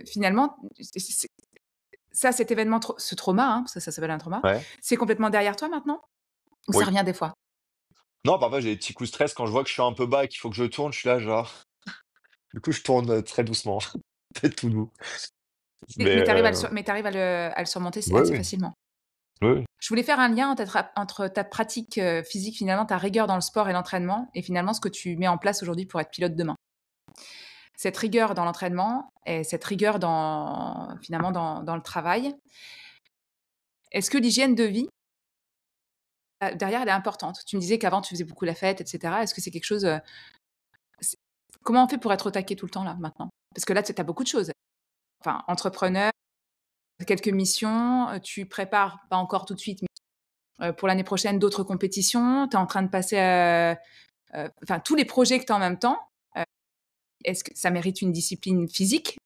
finalement, ça, cet événement, ce trauma, hein, parce que ça s'appelle un trauma, Ouais. c'est complètement derrière toi maintenant? Ou ça Oui. revient des fois? Non, parfois j'ai des petits coups de stress quand je vois que je suis un peu bas et qu'il faut que je tourne, je suis là genre du coup je tourne, très doucement, peut-être tout doux. Mais Mais tu arrives à le surmonter oui, assez oui, facilement? oui, oui. Je voulais faire un lien entre ta pratique, physique, finalement, ta rigueur dans le sport et l'entraînement et finalement ce que tu mets en place aujourd'hui pour être pilote demain. Cette rigueur dans l'entraînement et cette rigueur finalement dans le travail. Est-ce que l'hygiène de vie, derrière, elle est importante? Tu me disais qu'avant tu faisais beaucoup la fête et cetera. Est-ce que c'est quelque chose, c'est comment on fait pour être au taquet tout le temps là, maintenant? Parce que là, tu as beaucoup de choses. Enfin, entrepreneur, quelques missions, tu prépares, pas encore tout de suite, mais pour l'année prochaine, d'autres compétitions. Tu es en train de passer, enfin tous les projets que tu as en même temps, heu, est-ce que ça mérite une discipline physique?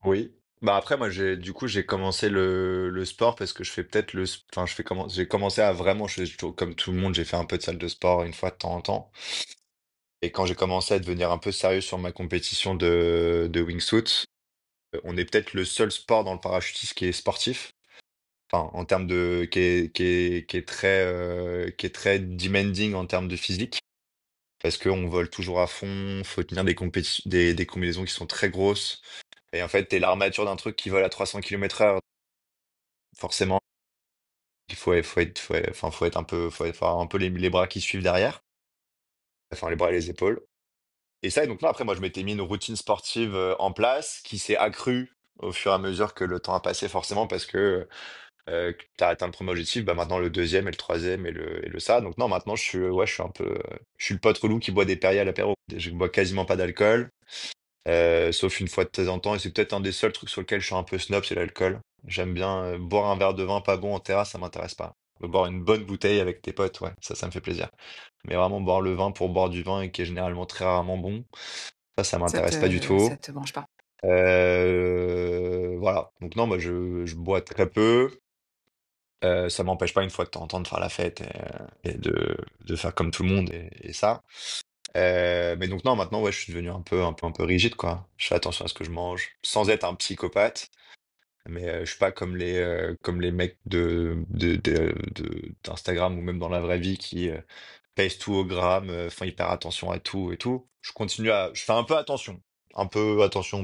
Oui. Bah, après moi j'ai commencé le sport parce que je fais peut-être enfin j'ai commencé à vraiment comme tout le monde, j'ai fait un peu de salle de sport une fois de temps en temps et quand j'ai commencé à devenir un peu sérieux sur ma compétition de wingsuit, on est peut-être le seul sport dans le parachutisme qui est sportif. Enfin, en termes de qui est très demanding en termes de physique. Parce qu'on vole toujours à fond, faut tenir des combinaisons qui sont très grosses. Et en fait, t'es l'armature d'un truc qui vole à 300 km/h. Forcément, faut être un peu, faut avoir un peu les bras qui suivent derrière. Enfin, les bras et les épaules. Et ça, et donc là, après, moi, je m'étais mis une routine sportive en place qui s'est accrue au fur et à mesure que le temps a passé, forcément, parce que que tu as atteint le premier objectif, bah maintenant le deuxième et le troisième et le ça. Donc non, maintenant je suis un peu, je suis le pote relou qui boit des Perrier à l'apéro. Je bois quasiment pas d'alcool, sauf une fois de temps en temps. Et c'est peut-être un des seuls trucs sur lequel je suis un peu snob, c'est l'alcool. J'aime bien boire un verre de vin pas bon en terrasse, ça m'intéresse pas. Boire une bonne bouteille avec tes potes, ouais, ça me fait plaisir. Mais vraiment boire le vin pour boire du vin et qui est généralement très rarement bon, ça m'intéresse pas du Ça tout. te branche pas? Voilà. Donc non, moi je bois très peu. Ça m'empêche pas une fois de temps en temps de faire la fête et de faire comme tout le monde et ça. Mais donc non, maintenant, ouais, je suis devenu un peu rigide, quoi. Je fais attention à ce que je mange, sans être un psychopathe, mais je suis pas comme les mecs d'Instagram ou même dans la vraie vie qui pèsent tout au gramme, font hyper attention à tout et tout. Je fais un peu attention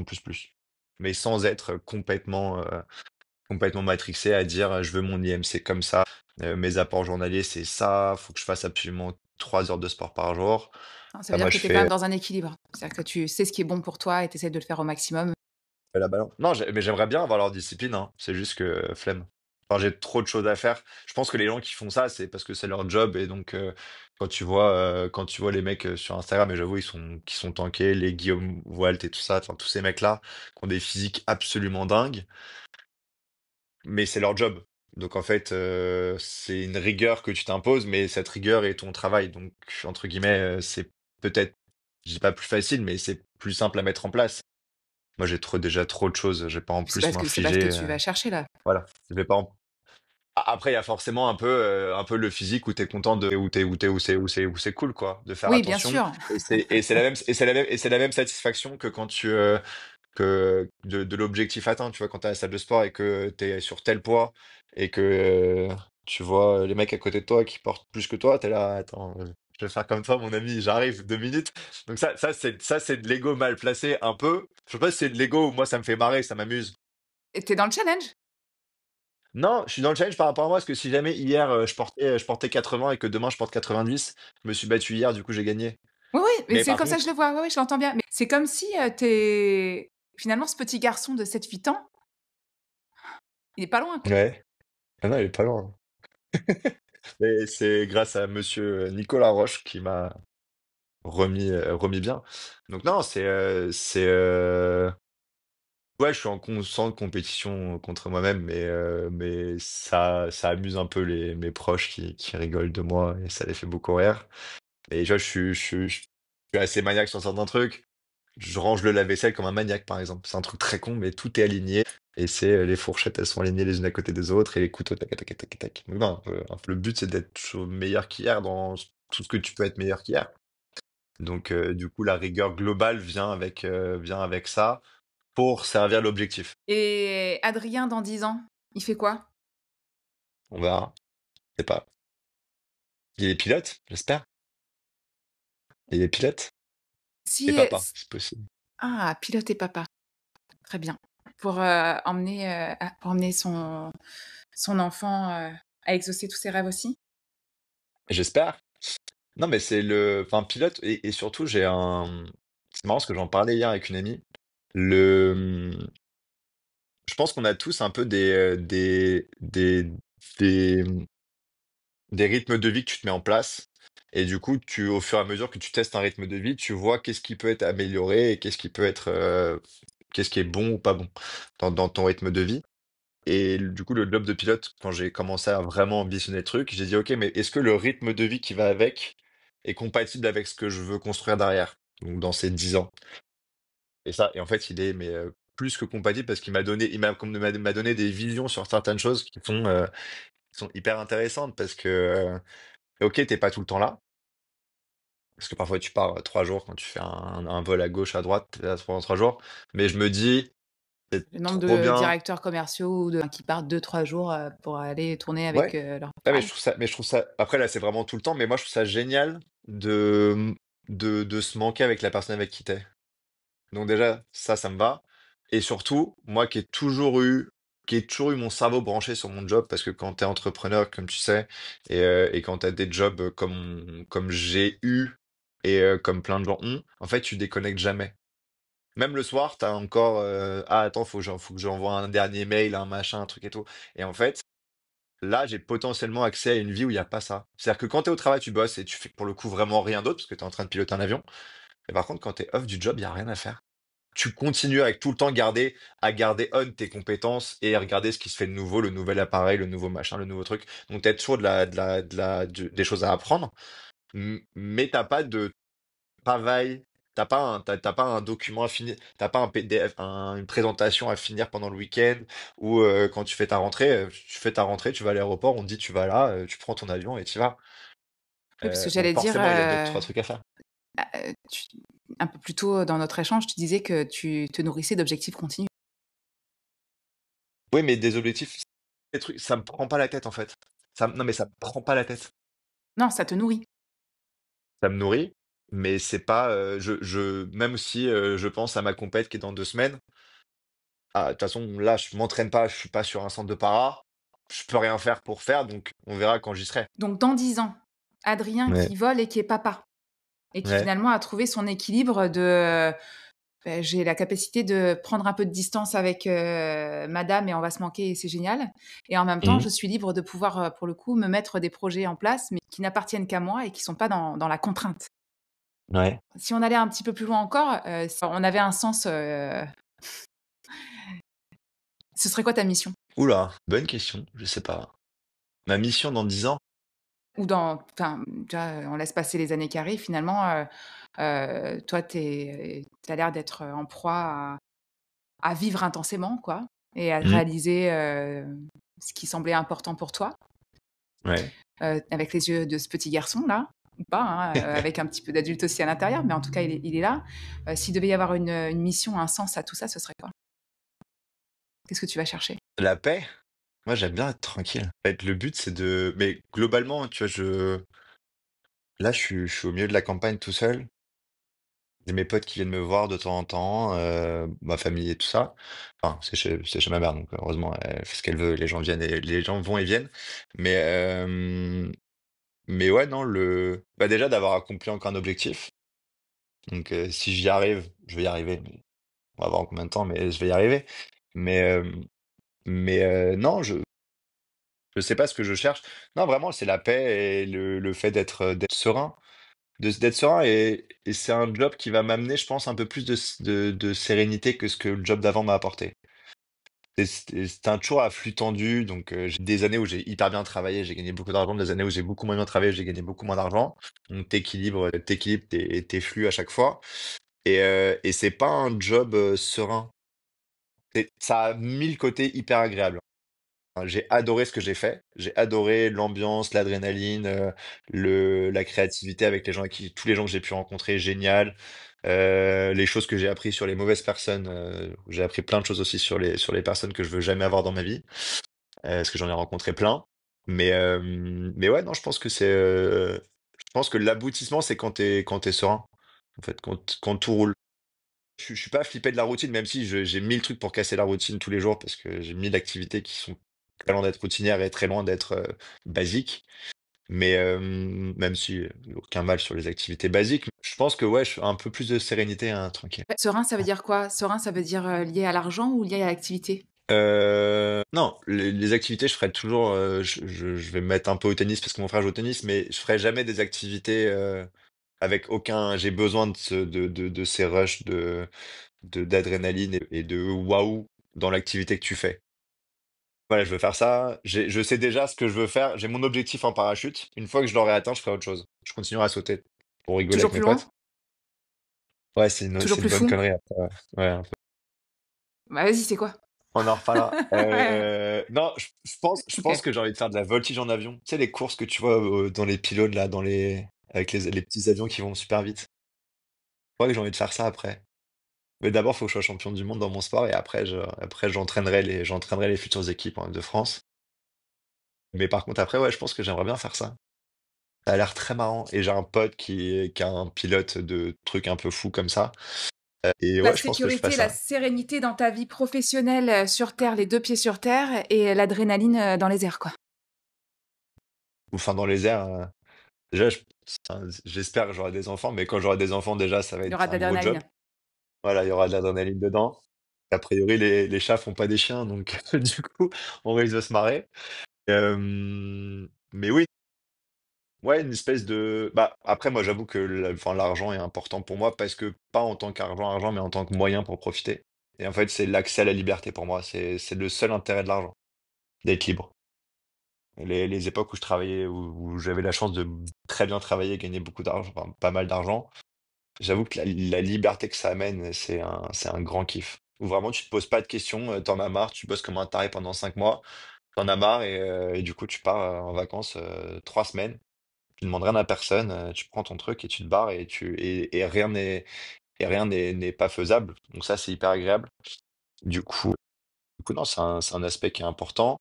plus plus, mais sans être complètement matrixé à dire, «Je veux mon IMC comme ça, mes apports journaliers, c'est ça, faut que je fasse absolument 3 heures de sport par jour». Non, ça veut Bah, dire moi, que je tu es quand même fais dans un équilibre. C'est-à-dire que tu sais ce qui est bon pour toi et tu essaies de le faire au maximum. la balance. Non, mais j'aimerais bien avoir leur discipline, hein, c'est juste que flemme. Enfin, j'ai trop de choses à faire. Je pense que les gens qui font ça, c'est parce que c'est leur job et donc quand tu vois les mecs, sur Instagram et j'avoue, qui sont tankés, les Guillaume Walt et tout ça, enfin tous ces mecs-là, qui ont des physiques absolument dingues. Mais c'est leur job. Donc en fait, c'est une rigueur que tu t'imposes, mais cette rigueur est ton travail. Donc entre guillemets, c'est peut-être, je dis pas plus facile, mais c'est plus simple à mettre en place. Moi, j'ai déjà trop de choses, je vais pas en plus C'est pas ce que m'infliger, tu vas chercher là. voilà. Je vais pas en Après, il y a forcément un peu le physique où tu es content de où c'est cool quoi, de faire Oui, bien attention sûr. et c'est la même satisfaction que quand que de l'objectif atteint, tu vois? Quand tu es à la salle de sport et que tu es sur tel poids et que, tu vois les mecs à côté de toi qui portent plus que toi, tu es là: «Attends, je vais faire comme toi mon ami, j'arrive, 2 minutes». Donc ça c'est de l'ego mal placé un peu. Je sais pas si c'est de l'ego ou moi ça me fait marrer, ça m'amuse. Et tu es dans le challenge? Non, je suis dans le challenge par rapport à moi, parce que si jamais hier, je portais 80 et que demain je porte 90, je me suis battu hier, du coup j'ai gagné. Oui, oui, mais Mais c'est par comme ça que je contre le vois. Oui, oui, je l'entends bien. Mais c'est comme si, finalement, ce petit garçon de 7 8 ans, il est pas loin, quoi. ouais, ah non, il est pas loin. Mais c'est grâce à monsieur, Nicolas Roche qui m'a remis bien. Donc non, ouais, je suis en constante compétition contre moi-même, mais ça amuse un peu mes proches qui rigolent de moi et ça les fait beaucoup rire. Et tu vois, je suis assez maniaque sur certains trucs. Je range le lave-vaisselle comme un maniaque, par exemple. C'est un truc très con, mais tout est aligné. Et les fourchettes, elles sont alignées les unes à côté des autres, et les couteaux, tac, tac, tac, tac, tac. Donc, non, le but, c'est d'être toujours meilleur qu'hier dans tout ce que tu peux être meilleur qu'hier. Donc, du coup, la rigueur globale vient avec ça pour servir l'objectif. Et Adrien, dans 10 ans, il fait quoi? On verra, je sais pas. Il est pilote, j'espère. Il est pilote et Si, papa, s c'est possible. ah, pilote et papa, très bien. Pour, pour emmener son enfant, à exaucer tous ses rêves aussi? J'espère. Non, mais c'est le enfin pilote et surtout c'est marrant parce que j'en parlais hier avec une amie. Le, je pense qu'on a tous un peu des, des rythmes de vie que tu te mets en place et du coup, au fur et à mesure que tu testes un rythme de vie, tu vois qu'est-ce qui peut être amélioré et qu'est-ce qui peut être, qu'est-ce qui est bon ou pas bon dans ton rythme de vie. Et du coup, le job de pilote, quand j'ai commencé à vraiment ambitionner le truc, j'ai dit: «OK, mais est-ce que le rythme de vie qui va avec est compatible avec ce que je veux construire derrière?» Donc dans ces 10 ans. Et en fait, il est plus que compatible parce qu'il m'a donné des visions sur certaines choses qui sont hyper intéressantes parce que, OK, tu pas tout le temps là, parce que parfois tu pars, 3 jours quand tu fais un vol à gauche, à droite, tu es là pendant 3 jours. Mais je me dis: «C'est Le nombre trop de bien». directeurs commerciaux ou de qui partent 2-3 jours, pour aller tourner avec, Ouais. leur Ouais, femme. mais je trouve ça après là, c'est vraiment tout le temps, mais moi je trouve ça génial de se manquer avec la personne avec qui tu. Donc déjà, ça me va et surtout, moi qui ai toujours eu mon cerveau branché sur mon job parce que quand tu es entrepreneur, comme tu sais et quand tu as des jobs, comme j'ai eu et comme plein de gens ont, en fait, tu déconnectes jamais. Même le soir, tu as encore, «Ah attends, faut que j'envoie un dernier mail, un machin, un truc et tout» et en fait, là, j'ai potentiellement accès à une vie où il y a pas ça. C'est-à-dire que quand tu es au travail, tu bosses et tu fais pour le coup vraiment rien d'autre parce que tu es en train de piloter un avion. Et par contre, quand tu es off du job, il y a rien à faire. Tu continues avec tout le temps garder on tes compétences et à regarder ce qui se fait de nouveau, le nouvel appareil, le nouveau machin, le nouveau truc. Donc, tu as toujours des choses à apprendre, mais t'as pas de travail, t'as pas un document à finir, t'as pas un PDF, une présentation à finir pendant le week-end ou quand tu fais ta rentrée, tu vas à l'aéroport, on te dit tu vas là, tu prends ton avion et tu vas. Oui, parce que Donc j'allais dire, forcément, il y a deux, trois trucs à faire. tu un peu plus tôt dans notre échange, tu disais que tu te nourrissais d'objectifs continus. Oui, mais des objectifs, des trucs, ça me prend pas la tête en fait. Non, mais ça me prend pas la tête. Non, ça te nourrit. Ça me nourrit, mais c'est pas, même si, je pense à ma compète qui est dans 2 semaines, ah, de toute façon, là, je m'entraîne pas, je suis pas sur un centre de para, je peux rien faire pour faire, donc on verra quand j'y serai. Donc dans 10 ans, Adrien Ouais, qui vole et qui est papa et qui ouais. finalement a trouvé son équilibre de, j'ai la capacité de prendre un peu de distance avec, madame et on va se manquer et c'est génial et en même temps, Mmh. je suis libre de pouvoir, pour le coup, me mettre des projets en place, mais qui n'appartiennent qu'à moi et qui sont pas dans la contrainte. Ouais. Si on allait un petit peu plus loin encore, si on avait un sens, ce serait quoi ta mission? Ouh là, bonne question, je sais pas. Ma mission dans 10 ans? Ou dans enfin, tu vois, on laisse passer les années qui arrivent finalement, toi tu as l'air d'être, en proie à vivre intensément quoi et à Mmh. réaliser, ce qui semblait important pour toi, Ouais. avec les yeux de ce petit garçon-là ou pas, hein, avec un petit peu d'adulte aussi à l'intérieur, mais en tout cas il est là. S'il devait y avoir une mission, un sens à tout ça, ce serait quoi? Qu'est-ce que tu vas chercher? La paix? Moi, j'aime bien être tranquille. En fait, le but, c'est de mais globalement, tu vois, là, je suis au milieu de la campagne tout seul. J'ai mes potes qui viennent me voir de temps en temps, ma famille et tout ça. Enfin, c'est chez ma mère, donc heureusement, elle fait ce qu'elle veut, les gens vont et viennent. Mais, mais ouais, non, déjà d'avoir accompli encore un objectif. Donc, si j'y arrive, je vais y arriver, mais on va voir en combien de temps, mais je vais y arriver. Mais, non, je sais pas ce que je cherche. Non, vraiment, c'est la paix et le fait d'être serein. D'être serein et c'est un job qui va m'amener, je pense, un peu plus de sérénité que ce que le job d'avant m'a apporté. C'est un toujours à flux tendu, donc j'ai des années où j'ai hyper bien travaillé, j'ai gagné beaucoup d'argent, des années où j'ai beaucoup moins bien travaillé, j'ai gagné beaucoup moins d'argent. Donc tu équilibres tes flux à chaque fois et c'est pas un job, serein. Ça a 1000 côtés hyper agréables. J'ai adoré ce que j'ai fait. J'ai adoré l'ambiance, l'adrénaline, la créativité avec les gens avec qui tous les gens que j'ai pu rencontrer, génial. Les choses que j'ai appris sur les mauvaises personnes, j'ai appris plein de choses aussi sur les personnes que je veux jamais avoir dans ma vie, parce que j'en ai rencontré plein. Mais ouais, non, je pense que l'aboutissement, c'est quand t'es serein, en fait, quand tout roule. Je suis pas flippé de la routine, même si j'ai 1000 trucs pour casser la routine tous les jours parce que j'ai 1000 activités qui sont très loin d'être routinières et très loin d'être, basiques. Mais, même si, aucun mal sur les activités basiques, je pense que ouais, je un peu plus de sérénité, hein, tranquille. Serein, ça veut dire quoi? Serein, ça veut dire, lié à l'argent ou lié à l'activité? Non, les activités, je ferai toujours, je vais me mettre un peu au tennis parce que mon frère joue au tennis, mais je ferai jamais des activités, avec aucun j'ai besoin de ces rushs d'adrénaline et de waouh dans l'activité que tu fais. Voilà, je veux faire ça. Je sais déjà ce que je veux faire. J'ai mon objectif en parachute. Une fois que je l'aurai atteint, je ferai autre chose. Je continuerai à sauter pour rigoler Toujours avec mes plus loin? potes. Ouais, Toujours c'est une plus bonne fou? connerie après, ouais. Ouais, un peu. Bah, vas-y, c'est quoi? On en reparlera. Non, je pense OK. que j'ai envie de faire de la voltige en avion. Tu sais, les courses que tu vois dans les pylônes, là, avec les petits avions qui vont super vite. Je crois que j'ai envie de faire ça après. Mais d'abord, il faut que je sois champion du monde dans mon sport et après, j'entraînerai les futures équipes de France. Mais par contre, après, ouais, je pense que j'aimerais bien faire ça. Ça a l'air très marrant et j'ai un pote qui a un pilote de trucs un peu fous comme ça, et La ouais, je pense que je ferais sécurité, la ça. sérénité dans ta vie professionnelle, sur terre, les 2 pieds sur terre et l'adrénaline, dans les airs, quoi. Ou enfin dans les airs, déjà j'espère que j'aurai des enfants, mais quand j'aurai des enfants déjà ça va Il y être aura de un gros job. l'adrénaline. Voilà, il y aura de l'adrénaline dedans. A priori les chats font pas des chiens donc du coup, on risque de se marrer. Mais oui, ouais, une espèce de bah, après moi j'avoue que l'argent est important pour moi parce que pas en tant qu'argent, mais en tant que moyen pour profiter et en fait, c'est l'accès à la liberté pour moi. C'est le seul intérêt de l'argent, d'être libre. Les époques où je travaillais, où j'avais la chance de très bien travailler, gagner beaucoup d'argent, enfin pas mal d'argent, j'avoue que la liberté que ça amène, c'est un grand kiff. Où vraiment tu te poses pas de questions, tu as marre, tu bosses comme un taré pendant 5 mois, tu en as marre et du coup tu pars, en vacances, 3 semaines. Tu demandes rien à personne, tu prends ton truc et tu te barres et rien n'est pas faisable. Donc ça, c'est hyper agréable. Du coup non, c'est un aspect qui est important.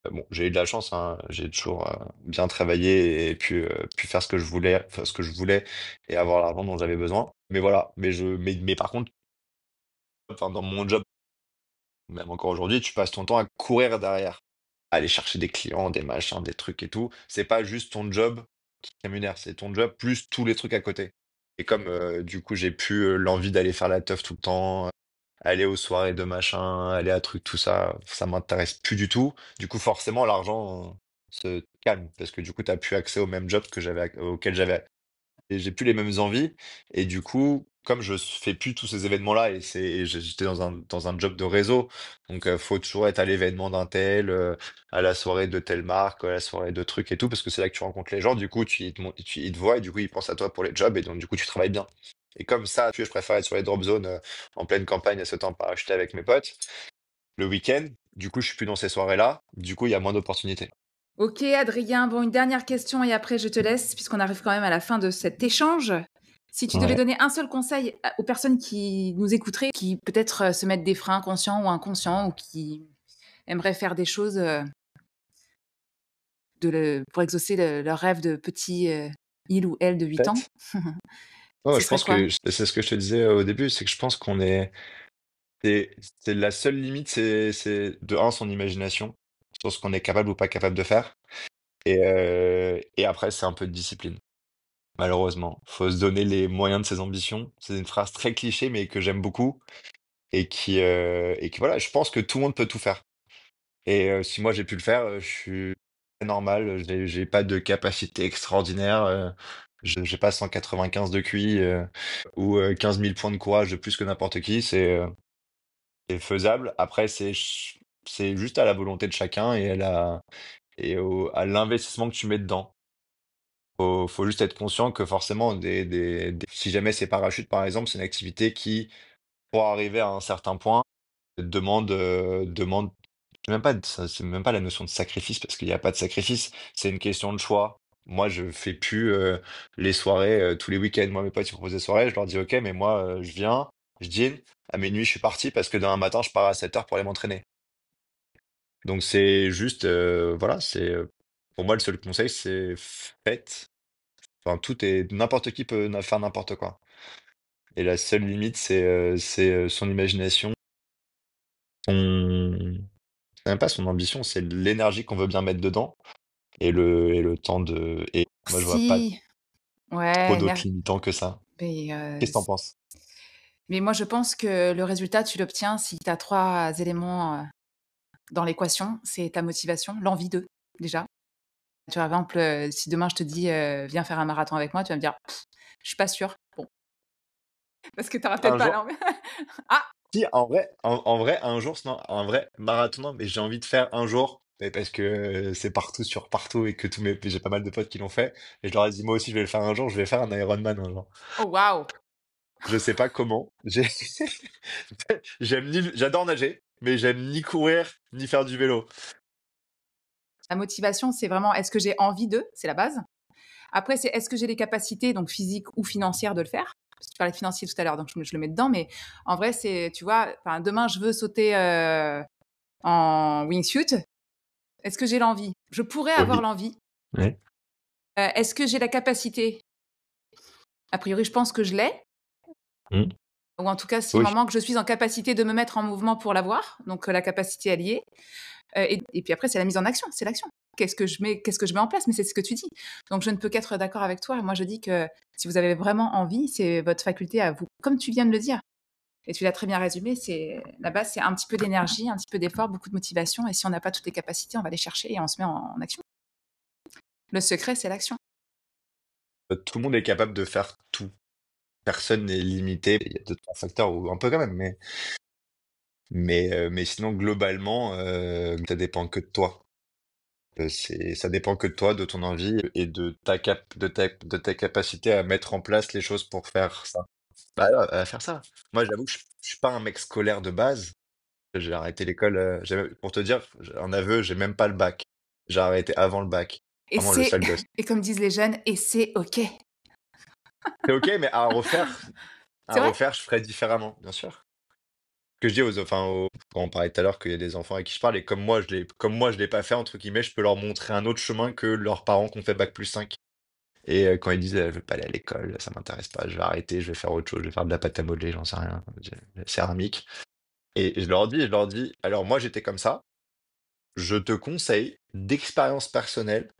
Bon, j'ai eu de la chance, hein, j'ai toujours, bien travaillé et pu faire ce que je voulais et avoir l'argent dont j'avais besoin. Mais voilà, mais par contre, enfin dans mon job, même encore aujourd'hui, tu passes ton temps à courir derrière, à aller chercher des clients, des machins, des trucs et tout. C'est pas juste ton job qui te rémunère, c'est ton job plus tous les trucs à côté. Et comme, du coup, j'ai plus, l'envie d'aller faire la teuf tout le temps, aller aux soirées de machin, aller à trucs, tout ça, ça m'intéresse plus du tout. Du coup, forcément, l'argent se calme parce que du coup, tu as plus accès au même job auquel j'avais et j'ai plus les mêmes envies et du coup, comme je fais plus tous ces événements-là j'étais dans un job de réseau, donc faut toujours être à l'événement d'un tel, à la soirée de telle marque, à la soirée de trucs et tout, parce que c'est là que tu rencontres les gens. Du coup, ils te voient et du coup, ils pensent à toi pour les jobs et donc du coup, tu travailles bien. Et comme ça, je préfère être sur les drop zones, en pleine campagne à ce temps par acheter avec mes potes, le week-end. Du coup, je suis plus dans ces soirées-là. Du coup, il y a moins d'opportunités. OK, Adrien, bon, une dernière question et après je te laisse puisqu'on arrive quand même à la fin de cet échange. Si tu devais Ouais. donner un seul conseil aux personnes qui nous écouteraient, qui peut-être, se mettent des freins conscients ou inconscients ou qui aimeraient faire des choses, pour exaucer leur rêve de petit, il ou elle de 8 ans, Peut-être. Ouais, ce je serait pense quoi? que c'est ce que je te disais au début, c'est que je pense qu'on est c'est c'est la seule limite, c'est de un son imagination, sur ce qu'on est capable ou pas capable de faire et après c'est un peu de discipline, malheureusement. Faut se donner les moyens de ses ambitions. C'est une phrase très cliché mais que j'aime beaucoup et qui voilà, je pense que tout le monde peut tout faire et si moi j'ai pu le faire, je suis très normal, j'ai pas de capacité extraordinaire, j'ai pas 195 de QI, ou 15 000 points de courage de plus que n'importe qui, c'est faisable. Après, c'est juste à la volonté de chacun à l'investissement que tu mets dedans. Faut juste être conscient que forcément, si jamais c'est parachute, par exemple, c'est une activité qui, pour arriver à un certain point, demande c'est même pas la notion de sacrifice parce qu'il y a pas de sacrifice, c'est une question de choix. Moi, je fais plus, les soirées, tous les week-ends. Moi, mes potes, ils proposent des soirées, je leur dis: «OK», mais moi, je viens, je dîne, à minuit, je suis parti parce que demain matin, je pars à 7 heures pour aller m'entraîner. Donc c'est juste, voilà, pour moi, le seul conseil, c'est faites. Enfin, tout est n'importe qui peut faire n'importe quoi et la seule limite, c'est son imagination, son c'est même pas son ambition, c'est l'énergie qu'on veut bien mettre dedans et le temps et moi, je vois pas Si, trop ouais, d'autres limitants que ça. mais Qu'est-ce que tu penses? mais moi, je pense que le résultat, tu l'obtiens si tu as 3 éléments, dans l'équation. C'est ta motivation, l'envie de, déjà. Tu vois, par exemple, si demain je te dis, «Viens faire un marathon avec moi», tu vas me dire: «Je suis pas sûre». Bon, parce que tu auras peut-être Un pas jour l'envie. Ah! si, en vrai, un jour, sinon, un vrai marathon, non, mais j'ai envie de faire un jour, mais parce que c'est partout sur partout et que j'ai pas mal de potes qui l'ont fait et je leur ai dit: «Moi aussi, je vais le faire un jour, je vais faire un Ironman un jour». Oh waouh! Je sais pas comment, j'adore nager, mais j'aime ni courir, ni faire du vélo. La motivation, c'est vraiment est-ce que j'ai envie de? C'est la base. Après, c'est est-ce que j'ai les capacités, donc physiques ou financières, de le faire? Parce que tu parlais de financier tout à l'heure, donc je le mets dedans, mais en vrai, c'est, tu vois, enfin, demain, je veux sauter en wingsuit. Est-ce que j'ai l'envie? Je pourrais avoir Oui, l'envie. oui. Est-ce que j'ai la capacité? A priori, je pense que je l'ai. Mmh. Ou en tout cas, s'il Oui. m'en manque, je suis en capacité de me mettre en mouvement pour l'avoir. Donc, la capacité, elle y est. Et puis après, c'est la mise en action, c'est l'action. Qu'est-ce que je mets en place? Mais c'est ce que tu dis. Donc, je ne peux qu'être d'accord avec toi. Moi, je dis que si vous avez vraiment envie, c'est votre faculté à vous, comme tu viens de le dire. Et tu l'as très bien résumé. C'est la base, c'est un petit peu d'énergie, un petit peu d'effort, beaucoup de motivation. Et si on n'a pas toutes les capacités, on va les chercher et on se met en action. Le secret, c'est l'action. Tout le monde est capable de faire tout. Personne n'est limité. Il y a 2-3 facteurs ou un peu quand même, mais sinon globalement, ça dépend que de toi. Ça dépend que de toi, de ton envie et de ta capacité à mettre en place les choses pour faire ça. Bah, à faire ça. Moi, j'avoue que je suis pas un mec scolaire de base. J'ai arrêté l'école, pour te dire, j'ai un aveu, j'ai même pas le bac. J'ai arrêté avant le bac. Et Vraiment le c'est, sale gosse. et comme disent les jeunes, et c'est OK. C'est OK, mais à refaire C'est vrai? je ferais différemment, bien sûr. Ce que je dis quand on parlait tout à l'heure qu'il y a des enfants à qui je parle et comme moi je l'ai pas fait entre guillemets, je peux leur montrer un autre chemin que leurs parents qui ont fait bac+5 et quand ils disent: «Je veux pas aller à l'école, ça m'intéresse pas, je vais arrêter, je vais faire autre chose, je vais faire de la pâte à modeler, j'en sais rien, céramique» et je leur dis: «Alors moi j'étais comme ça, je te conseille d'expérience personnelle,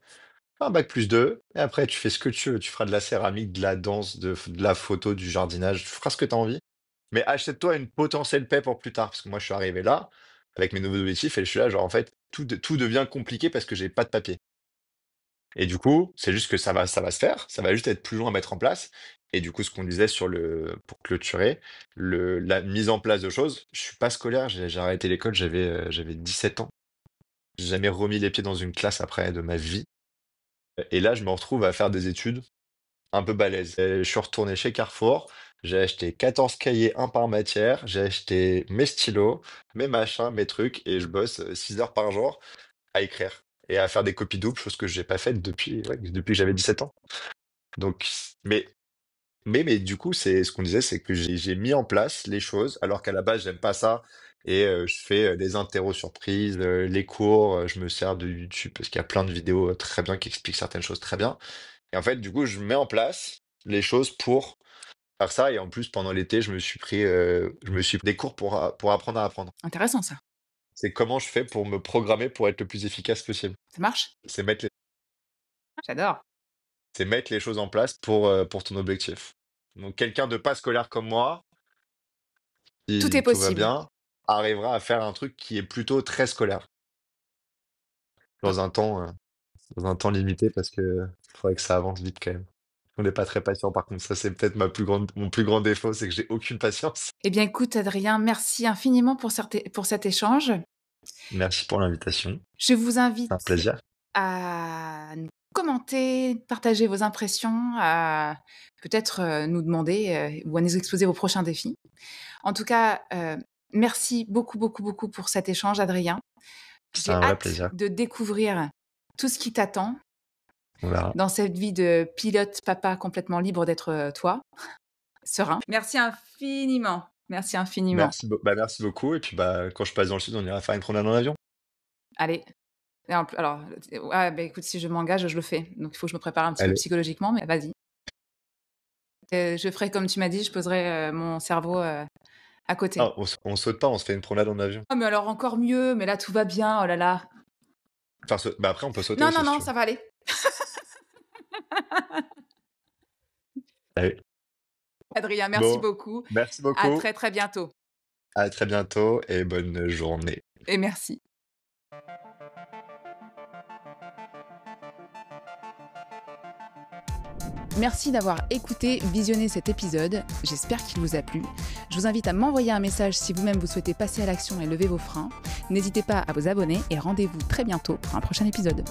un bac+2 et après tu fais ce que tu veux, tu feras de la céramique, de la danse, de la photo, du jardinage, tu feras ce que tu as envie. Mais achète-toi une potentielle paix pour plus tard». Parce que moi, je suis arrivé là, avec mes nouveaux objectifs, et je suis là, genre, en fait, tout devient compliqué parce que j'ai pas de papier. Et du coup, c'est juste que ça va se faire, ça va juste être plus long à mettre en place. Et du coup, ce qu'on disait pour clôturer, la mise en place de choses, je suis pas scolaire, j'ai arrêté l'école, j'avais 17 ans. J'ai jamais remis les pieds dans une classe après de ma vie. Et là, je me retrouve à faire des études un peu balèze. Je suis retourné chez Carrefour, j'ai acheté 14 cahiers, un par matière, j'ai acheté mes stylos, mes machins, mes trucs, et je bosse 6 heures par jour à écrire et à faire des copies doubles, chose que j'ai pas faite depuis, ouais, depuis que j'avais 17 ans. Donc, mais, mais du coup, c'est ce qu'on disait, c'est que j'ai mis en place les choses, alors qu'à la base, j'aime pas ça. Et je fais des interros surprises, les cours, je me sers de YouTube parce qu'il y a plein de vidéos très bien qui expliquent certaines choses très bien. Et en fait, du coup, je mets en place les choses pour faire ça. Et en plus, pendant l'été, je me suis pris des cours pour apprendre à apprendre. Intéressant ça. C'est comment je fais pour me programmer pour être le plus efficace possible. Ça marche? C'est mettre les, J'adore. c'est mettre les choses en place pour ton objectif. Donc, quelqu'un de pas scolaire comme moi, Tout est si tout va possible. bien, arrivera à faire un truc qui est plutôt très scolaire dans un temps, euh, dans un temps limité parce que faudrait que ça avance vite quand même. On n'est pas très patient par contre. Ça, c'est peut-être mon plus grand défaut, c'est que j'ai aucune patience. Eh bien, écoute, Adrien, merci infiniment pour cet échange. Merci pour l'invitation. Je vous C'est un invite plaisir. à nous commenter, partager vos impressions, à peut-être nous demander ou à nous exposer vos prochains défis. En tout cas, merci beaucoup, beaucoup, beaucoup pour cet échange, Adrien. C'est J'ai un vrai hâte plaisir. de découvrir tout ce qui t'attend On verra. dans cette vie de pilote papa complètement libre d'être, toi, serein. Merci infiniment. Merci infiniment. Merci beaucoup et puis, bah, quand je passe dans le sud, on ira faire une promenade en avion. Allez, et en pl alors, ouais, bah, écoute, si je m'engage, je le fais. Donc il faut que je me prépare un petit peu Allez. psychologiquement, mais vas-y. Je ferai comme tu m'as dit, je poserai, mon cerveau, à côté. Ah, on saute pas, on se fait une promenade en avion. Oh mais alors encore mieux, mais là tout va bien, oh là là. Enfin, bah, après on peut sauter Non, non, aussi si non, tu veux. ça va aller. Allez. Adrien, merci Bon, beaucoup. merci À beaucoup, très, très bientôt à très bientôt et bonne journée. et merci. Merci d'avoir écouté, visionné cet épisode. J'espère qu'il vous a plu. Je vous invite à m'envoyer un message si vous-même vous souhaitez passer à l'action et lever vos freins. N'hésitez pas à vous abonner et rendez-vous très bientôt pour un prochain épisode.